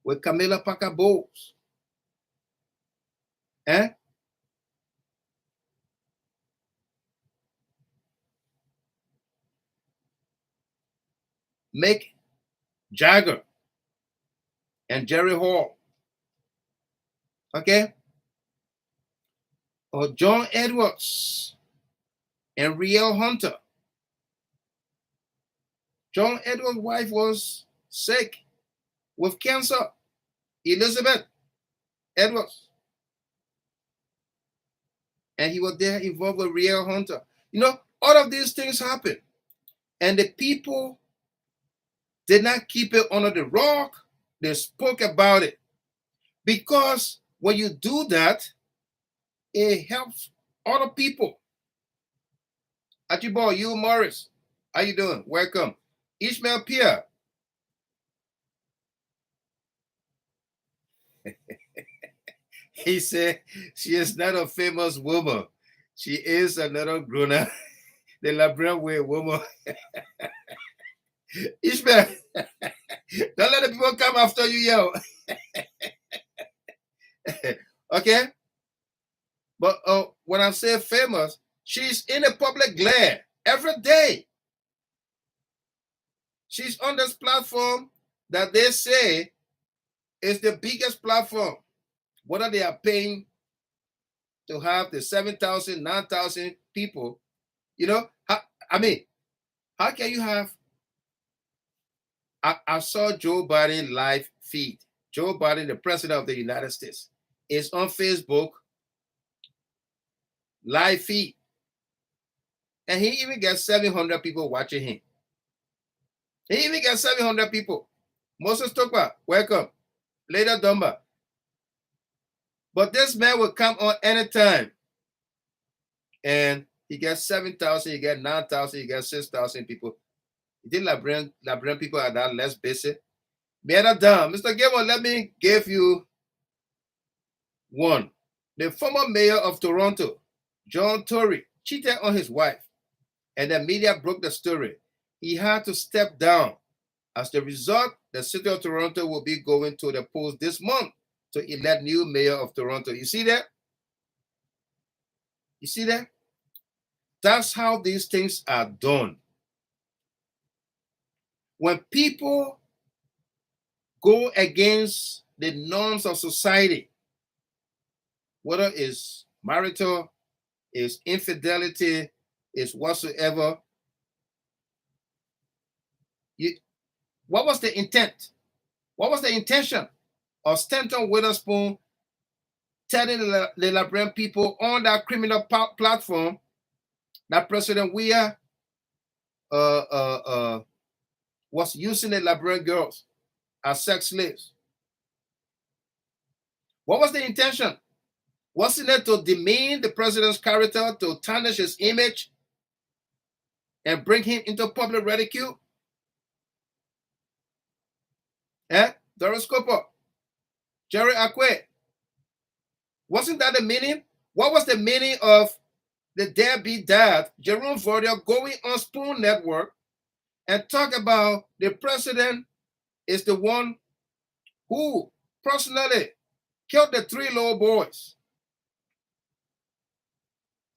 Speaker 1: with Camilla Parker Bowles. Eh? Mick Jagger and Jerry Hall. Okay? Or John Edwards and Riel Hunter. John Edwards' wife was sick with cancer. Elizabeth Edwards. And he was there involved with Riel Hunter. You know, all of these things happened. And the people did not keep it under the rock. They spoke about it. Because when you do that, it helps other people. Ajibo, you Morris, how you doing? Welcome. Ishmael Pierre. He said she is not a famous woman. She is another grown-up, the Liberian way woman. Ishmael, don't let the people come after you, yo. Okay? But when I say famous, she's in a public glare every day. She's on this platform that they say is the biggest platform. Whether they are paying to have the 7,000, 9,000 people, you know, how can you have? I saw Joe Biden live feed. Joe Biden, the president of the United States, is on Facebook live feed. And he even gets 700 people watching him. He even gets 700 people. Moses Tokwa, welcome. Later Dumba. But this man will come on anytime. And he gets 7,000, he gets 9,000, he gets 6,000 people. You think Liberian people are that less basic? Better down. Mr. Gilmore, let me give you one. The former mayor of Toronto, John Tory, cheated on his wife. And the media broke the story. He had to step down. As the result, the city of Toronto will be going to the polls this month to elect new mayor of Toronto. You see that? You see that? That's how these things are done. When people go against the norms of society, whether it's marital, it's infidelity, it's whatsoever, what was the intent? What was the intention of Stanton Witherspoon telling the Liberian people on that criminal platform that President WEAH was using the Liberian girls as sex slaves? What was the intention? Wasn't it to demean the president's character, to tarnish his image, and bring him into public ridicule? Doris Cooper, Jerry Akwe. Wasn't that the meaning? What was the meaning of the deadbeat dad, Jerome Vordia, going on Spoon Network and talk about the president is the one who personally killed the 3 little boys,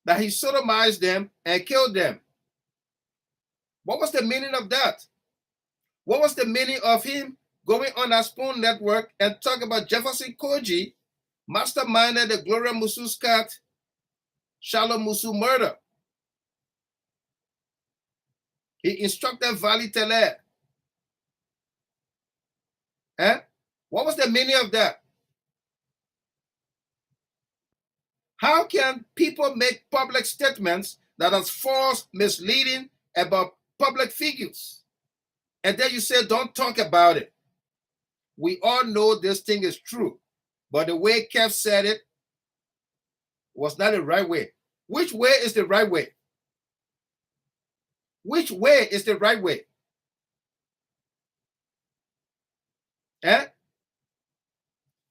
Speaker 1: that he sodomized them and killed them? What was the meaning of that? What was the meaning of him going on that Spoon Network and talk about Jefferson Koji masterminded the Gloria Musu Scott, Shalom Musu murder? He instructed Vali Tele. What was the meaning of that? How can people make public statements that are false, misleading about public figures, and then you say, don't talk about it? We all know this thing is true, but the way Kev said it was not the right way. Which way is the right way? Which way is the right way?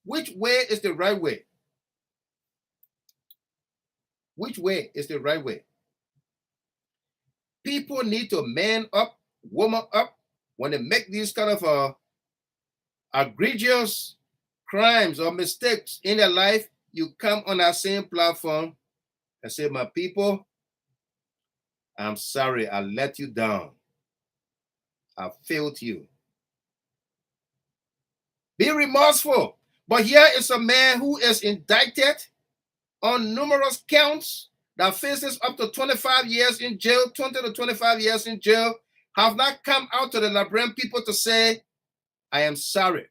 Speaker 1: Which way is the right way? Which way is the right way? People need to man up, woman up when they make these kind of egregious crimes or mistakes in their life. You come on that same platform and say, my people, I'm sorry, I let you down. I failed you. Be remorseful. But here is a man who is indicted on numerous counts that faces up to 25 years in jail, 20 to 25 years in jail, have not come out to the Liberian people to say, I am sorry.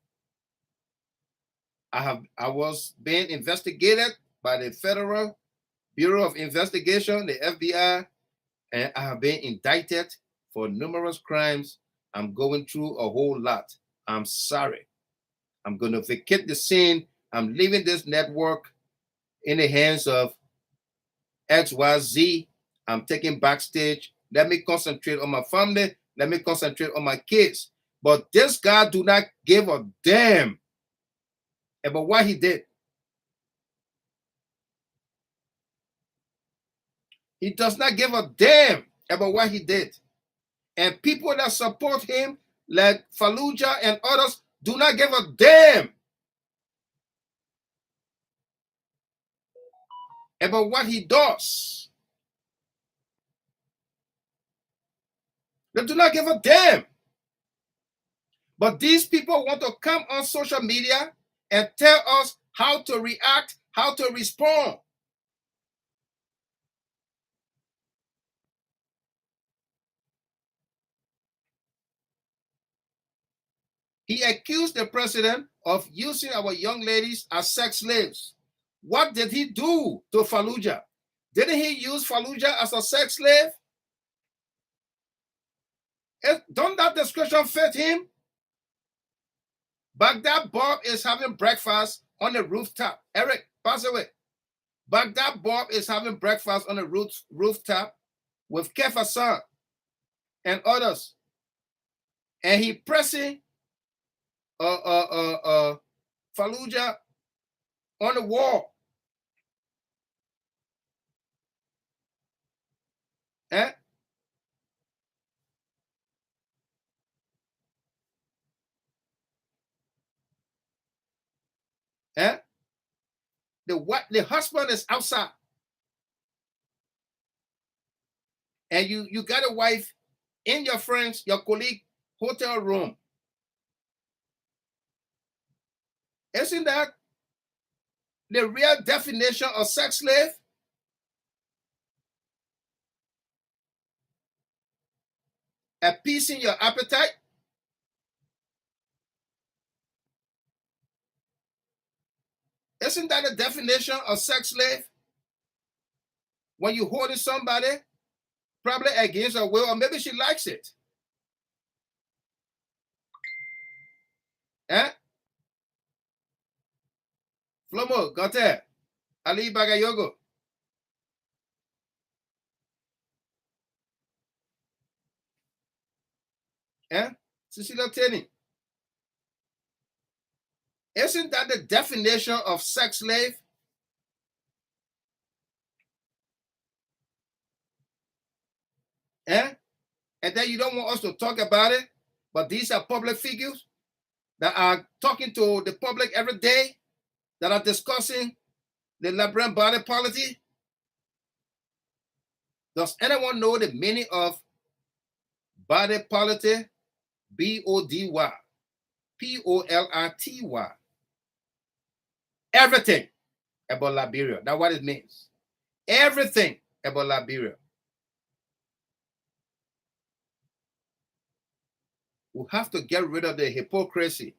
Speaker 1: I was being investigated by the Federal Bureau of Investigation, the FBI, and I have been indicted for numerous crimes. I'm going through a whole lot. I'm sorry. I'm going to vacate the scene. I'm leaving this network in the hands of XYZ. I'm taking backstage. Let me concentrate on my family. Let me concentrate on my kids. But this guy do not give a damn about what he did. He does not give a damn about what he did. And people that support him, like Fallujah and others, do not give a damn about what he does. They do not give a damn. But these people want to come on social media and tell us how to react, how to respond. He accused the president of using our young ladies as sex slaves. What did he do to Fallujah? Didn't he use Fallujah as a sex slave? Don't that description fit him? Baghdad Bob is having breakfast on the rooftop. Eric, pass away. Baghdad Bob is having breakfast on the rooftop with Kef Hassan and others. And he pressing Fallujah on the wall. The husband is outside. and you got a wife in your friends, your colleague hotel room. Isn't that the real definition of sex slave? Appeasing your appetite? Isn't that a definition of sex slave? When you're holding somebody, probably against her will, or maybe she likes it. Eh? Flomo, Gote, Ali Bagayogo. Eh? Cecilia Teni. Isn't that the definition of sex slave? Eh? And then you don't want us to talk about it, but these are public figures that are talking to the public every day, that are discussing the Liberian body polity. Does anyone know the meaning of body polity? B-O-D-Y, P-O-L-I-T-Y. Everything about Liberia. That's what it means. Everything about Liberia. We have to get rid of the hypocrisy.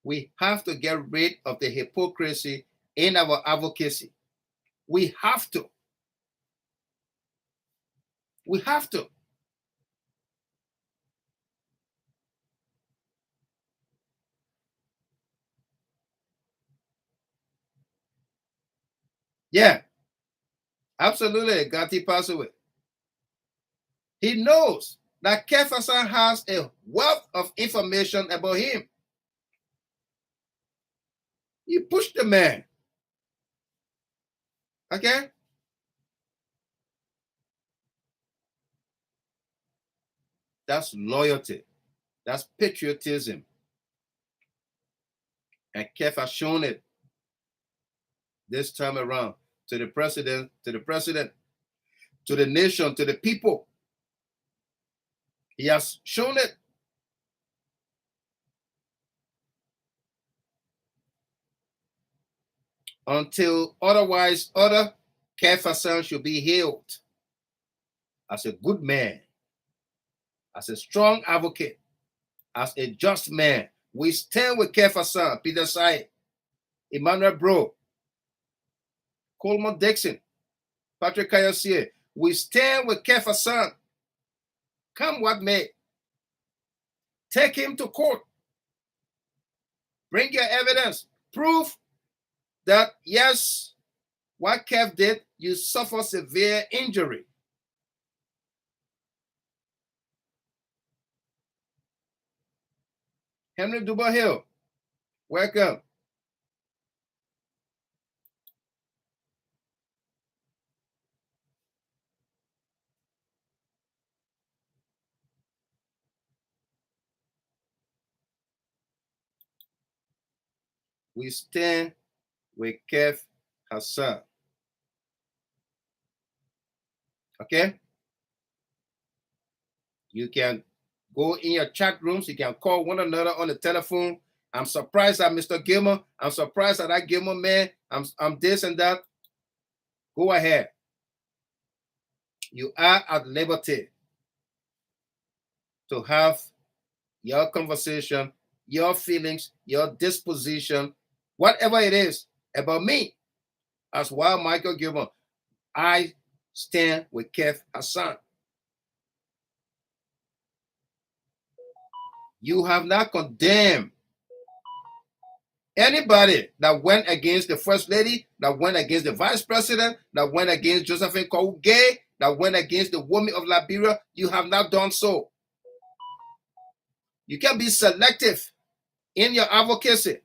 Speaker 1: We have to get rid of the hypocrisy in our advocacy. We have to. We have to. Yeah, absolutely. Gati passed away. He knows that Kefasan has a wealth of information about him. You push the man. Okay? That's loyalty. That's patriotism. And Kef has shown it this time around to the president, to the nation, to the people. He has shown it. Until otherwise, Kef Hassan should be hailed as a good man, as a strong advocate, as a just man. We stand with Kef Hassan, Peter Sai, Emmanuel Bro, Coleman Dixon, Patrick Kayosie. We stand with Kef Hassan. Come what may. Take him to court. Bring your evidence. Prove that, yes, what Kef did, you suffer severe injury. Henry Duba Hill, welcome. We stand with Kef Hassan. Okay? You can go in your chat rooms. You can call one another on the telephone. I'm surprised at Mr. Gilmer. I'm surprised at that Gilmer man. I'm this and that. Go ahead. You are at liberty to have your conversation, your feelings, your disposition, whatever it is about me. As Wild Michael Gilmer, I stand with Kef Hassan. You have not condemned anybody that went against the First Lady, that went against the Vice President, that went against Josephine Kouge, that went against the women of Liberia. You have not done so. You can be selective in your advocacy.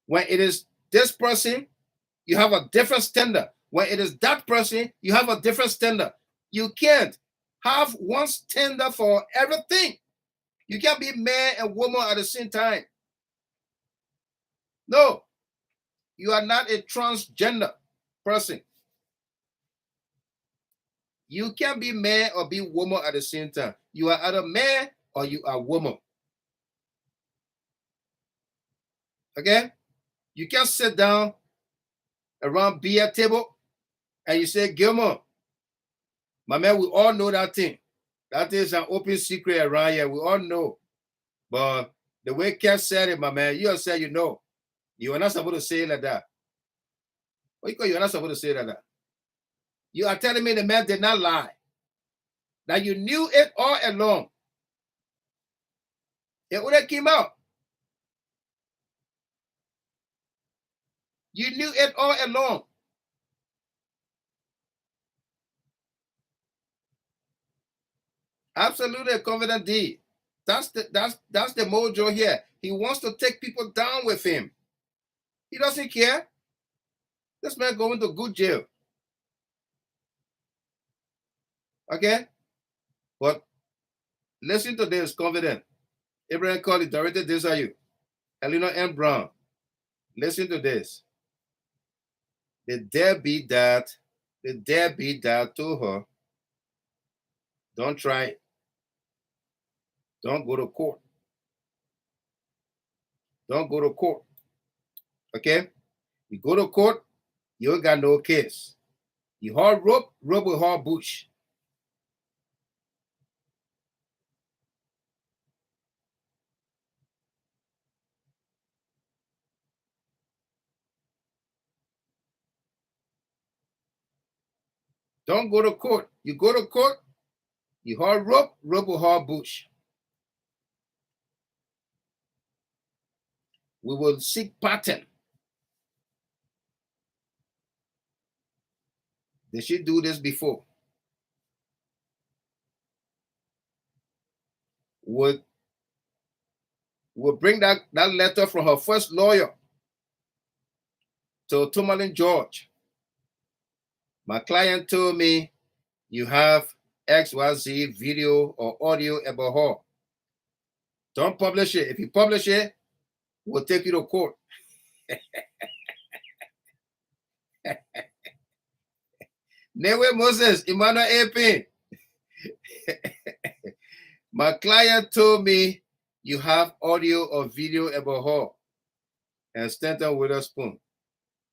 Speaker 1: When it is this person, you have a different standard. When it is that person, you have a different standard. You can't have one standard for everything. You can't be man and woman at the same time. No, you are not a transgender person. You can't be man or be woman at the same time. You are either man or you are woman. Okay? You can't sit down around beer table and you say, Gilmore, my man, we all know that thing. That is an open secret around here. We all know. But the way Kev said it, my man, you said you know. You are not supposed to say it like that. What you are not supposed to say it like that. You are telling me the man did not lie. That you knew it all along. It would have came out. You knew it all along. Absolutely a confident deed. That's the mojo here. He wants to take people down with him. He doesn't care. This man going to good jail. Okay? But listen to this, confident. Abraham Colley directed this at you. Eleanor M. Brown. Listen to this. The deadbeat dad told her, don't try it. Don't go to court. Don't go to court. Okay? You go to court, you ain't got no case. You haul rope with haul bush. Don't go to court. You go to court, you haul rope with haul bush. We will seek pattern. Did she do this before? We'll bring that letter from her first lawyer to Tourmaline George. My client told me you have XYZ video or audio about her. Don't publish it. If you publish it, we'll take you to court. Newe Moses, Emmanuel AP. My client told me you have audio or video about her and Stanton Witherspoon.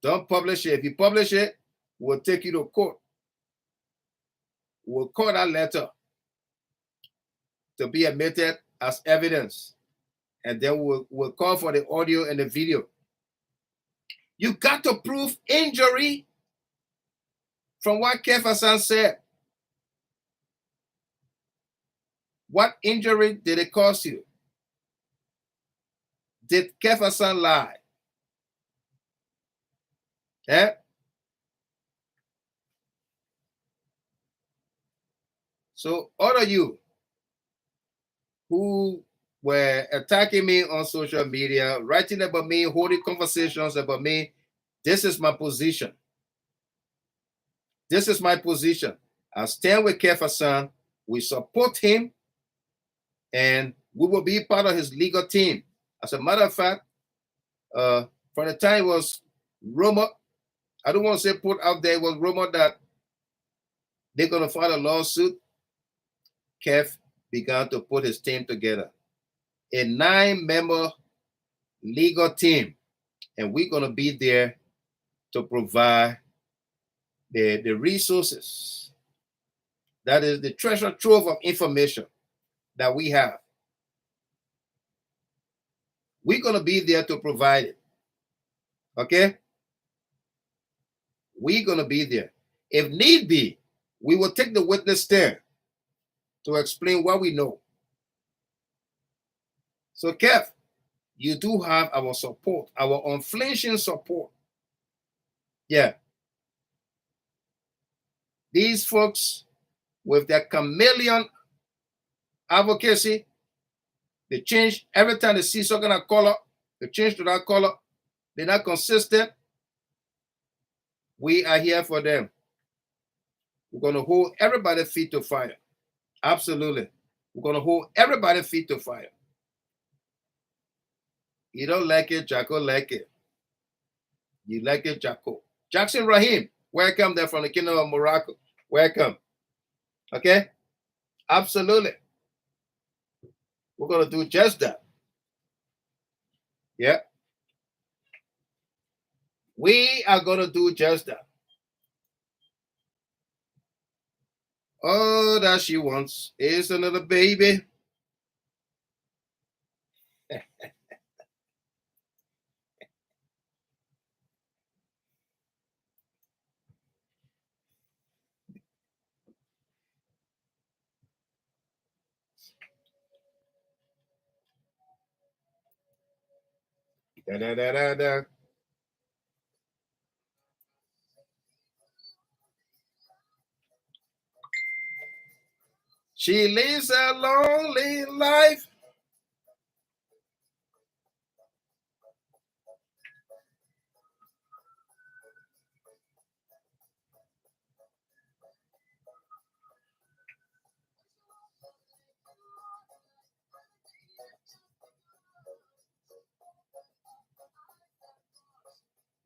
Speaker 1: Don't publish it. If you publish it, we'll take you to court. We'll call that letter to be admitted as evidence. And then we'll call for the audio and the video. You got to prove injury from what Kev Hassan said. What injury did it cause you? Did Kev Hassan lie? Yeah? So all of you who were attacking me on social media, writing about me, holding conversations about me, this is my position. This is my position. I stand with Kev Hassan. We support him, and we will be part of his legal team. As a matter of fact, from the time it was rumored, I don't want to say put out there, it was rumored that they're going to file a lawsuit. Kev began to put his team together. A 9-member legal team, and we're going to be there to provide the resources. That is the treasure trove of information that we have. We're going to be there to provide it. Okay? We're going to be there. If need be, we will take the witness stand to explain what we know. So, Kev, you do have our support, our unflinching support. Yeah. These folks, with their chameleon advocacy, they change every time they see some kind of color, they change to that color. They're not consistent. We are here for them. We're going to hold everybody's feet to fire. Absolutely. We're going to hold everybody's feet to fire. You don't like it, Jacko like it. You like it, Jacko. Jackson Rahim, welcome there from the Kingdom of Morocco. Welcome. Okay? Absolutely. We're going to do just that. Yeah. We are going to do just that. All that she wants is another baby. Da, da, da, da, da. She lives a lonely life.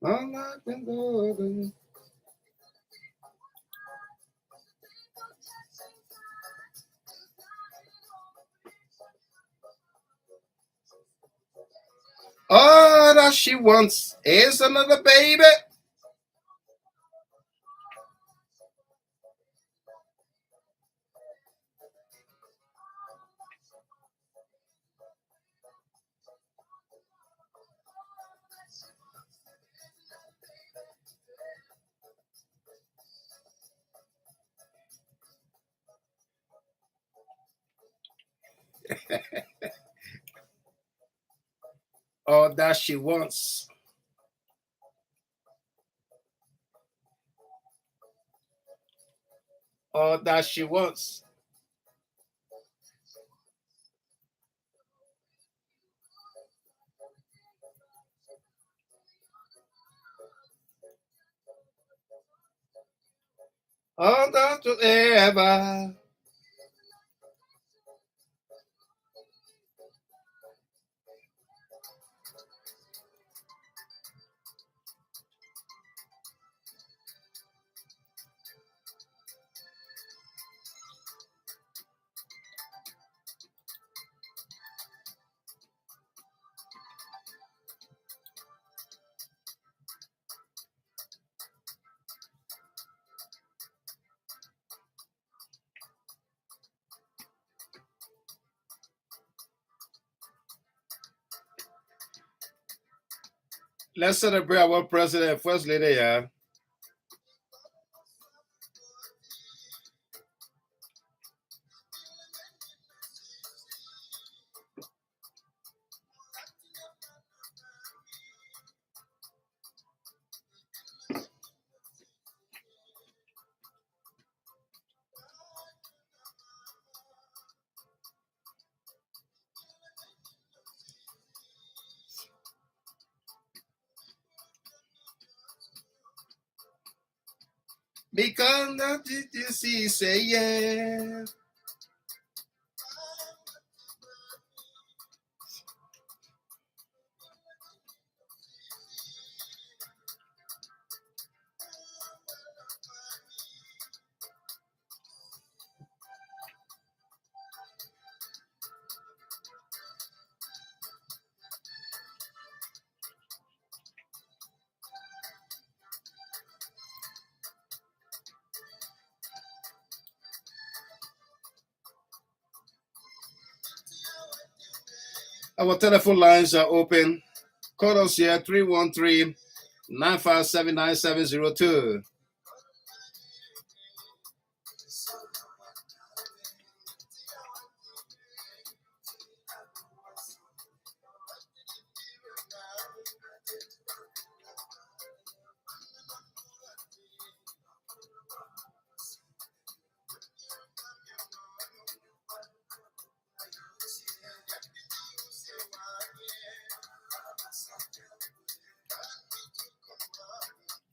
Speaker 1: I'm not the golden. All that she wants is another baby. All that she wants. All that she wants. All that to ever. Let's celebrate our president and first lady, yeah. Because that did you see, say yeah. Our telephone lines are open. Call us here 313-957-9702.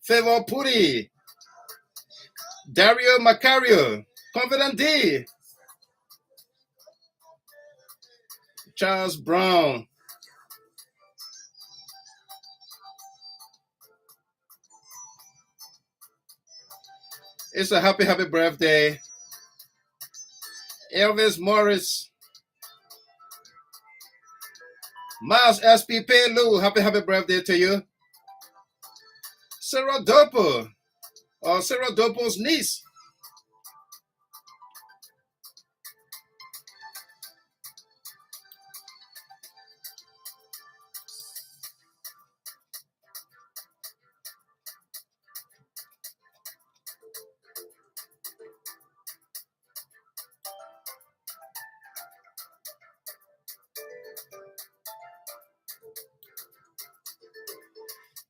Speaker 1: Favor Puri, Dario Macario, Confident D, Charles Brown. It's a happy birthday Elvis Morris, Miles SPP Lou, happy birthday to you. Sarah Dopo, or Sarah Dopo's niece.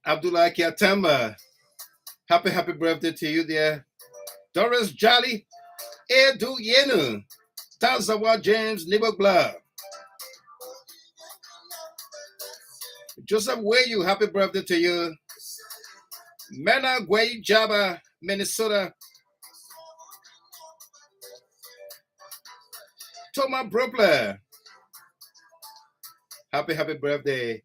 Speaker 1: Abdullah Kiatamba, happy birthday to you there. Doris Jolly, Edu Yenu, Tazawa James Nibogla. Joseph Wayu, happy birthday to you. Mena Gwei Jaba, Minnesota. Thomas Bropler, happy birthday.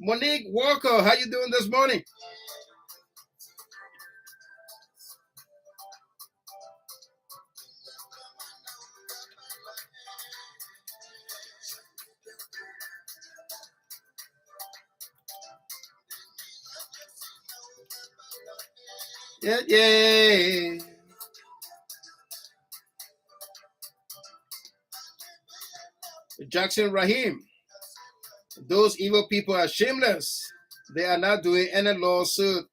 Speaker 1: Monique Walker, how you doing this morning? Yeah. Jackson Rahim, those evil people are shameless. They are not doing any lawsuit.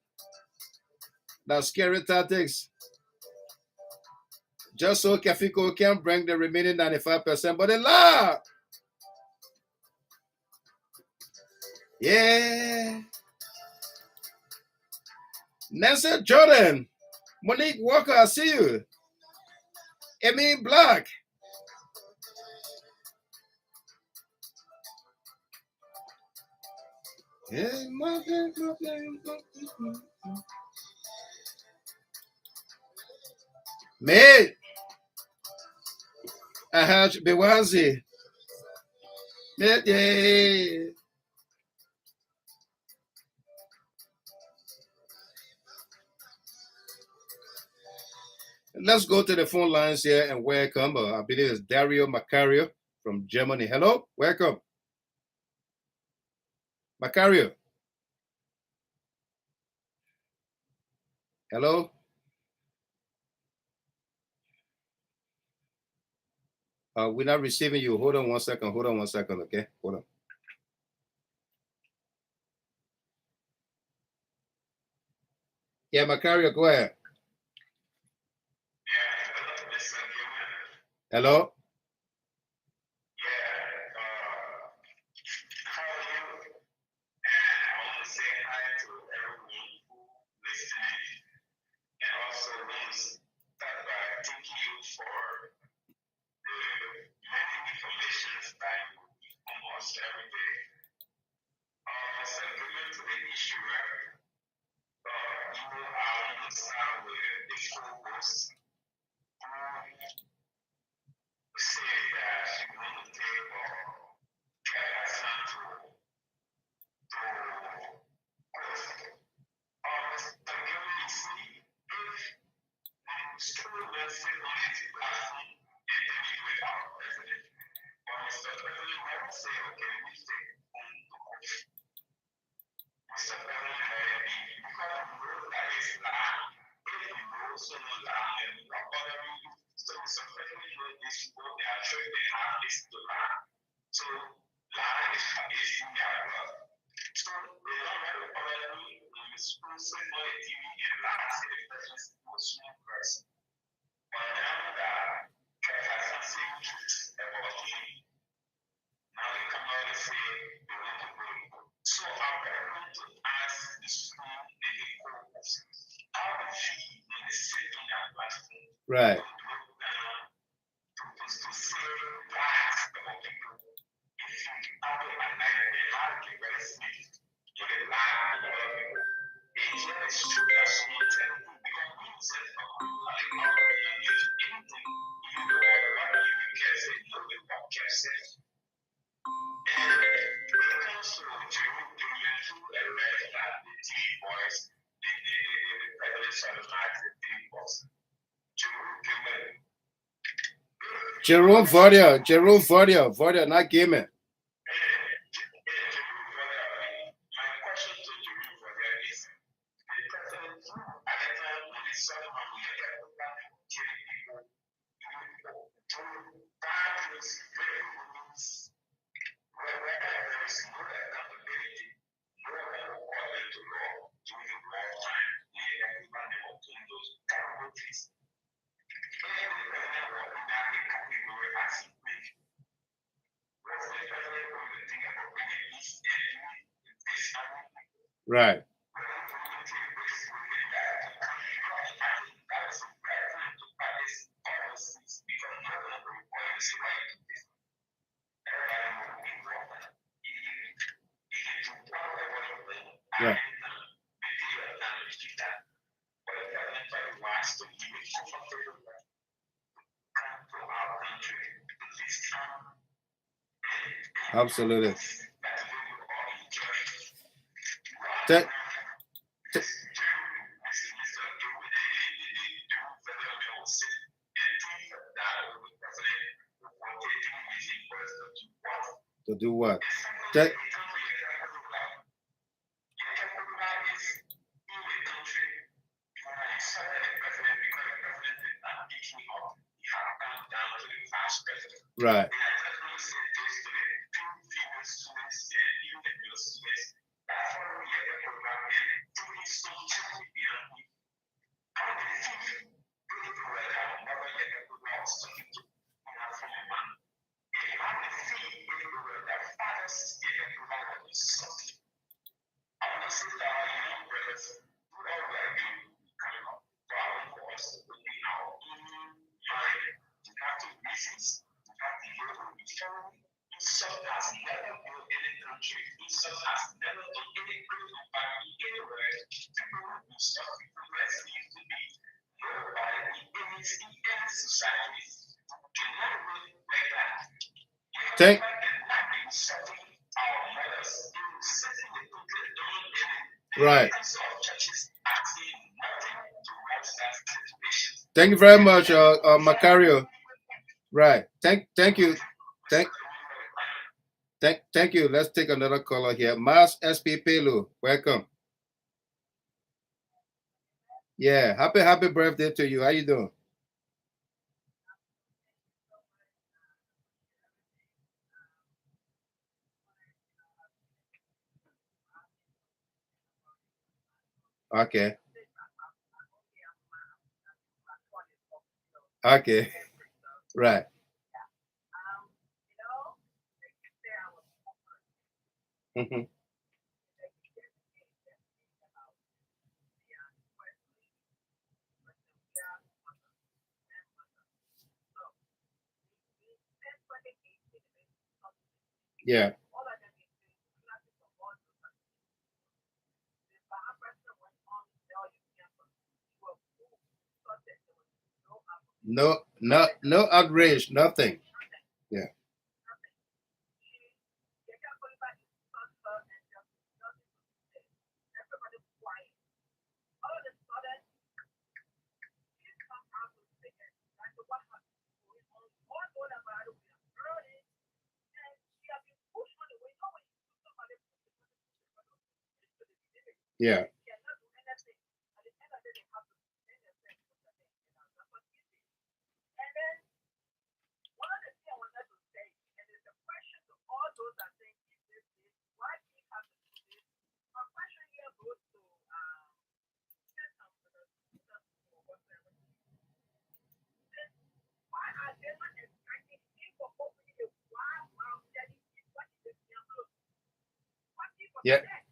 Speaker 1: That's scary tactics. Just so Kafiko can bring the remaining 95%, but they lie. Yeah. Nancy Jordan, Monique Walker, I see you. Emmy Black. Mate, Ahaj Bewazi. Yeah. Let's go to the phone lines here and welcome. I believe it's Dario Macario from Germany. Hello, welcome. Macario. Hello. We're not receiving you. Hold on one second, okay? Hold on. Yeah, Macario, go ahead. Hello? Right. Jerome Vardia, not gaming. Right. Right. Absolutely. To do what? Right. Right. Thank you very much, Macario. Right. Thank you. Thank you. Let's take another caller here. Mas SP Pelu, welcome. Yeah, happy birthday to you. How you doing? Okay. Okay. Right. Mm-hmm. Yeah. No outrage, nothing. Yeah.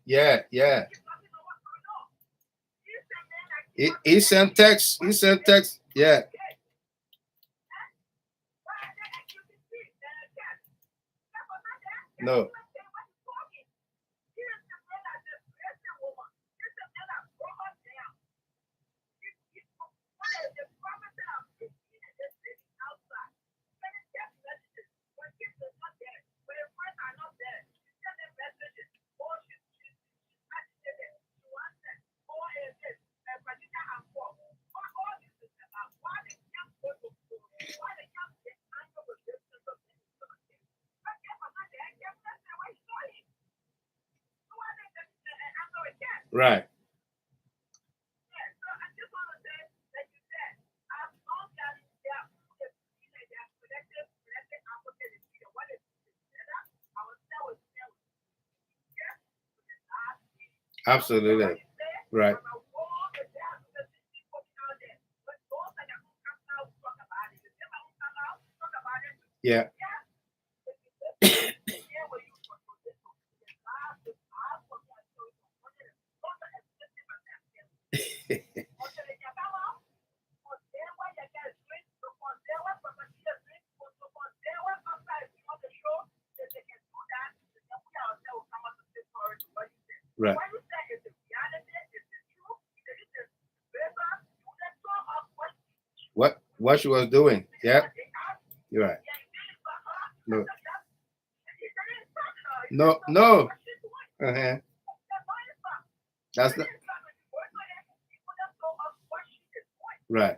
Speaker 1: Yeah. Yeah. He sent text. Yeah. No. Right. Absolutely. Right. Yeah. Right. What she was doing? Yeah. You're right. No. No. No. Uh-huh. That's not right.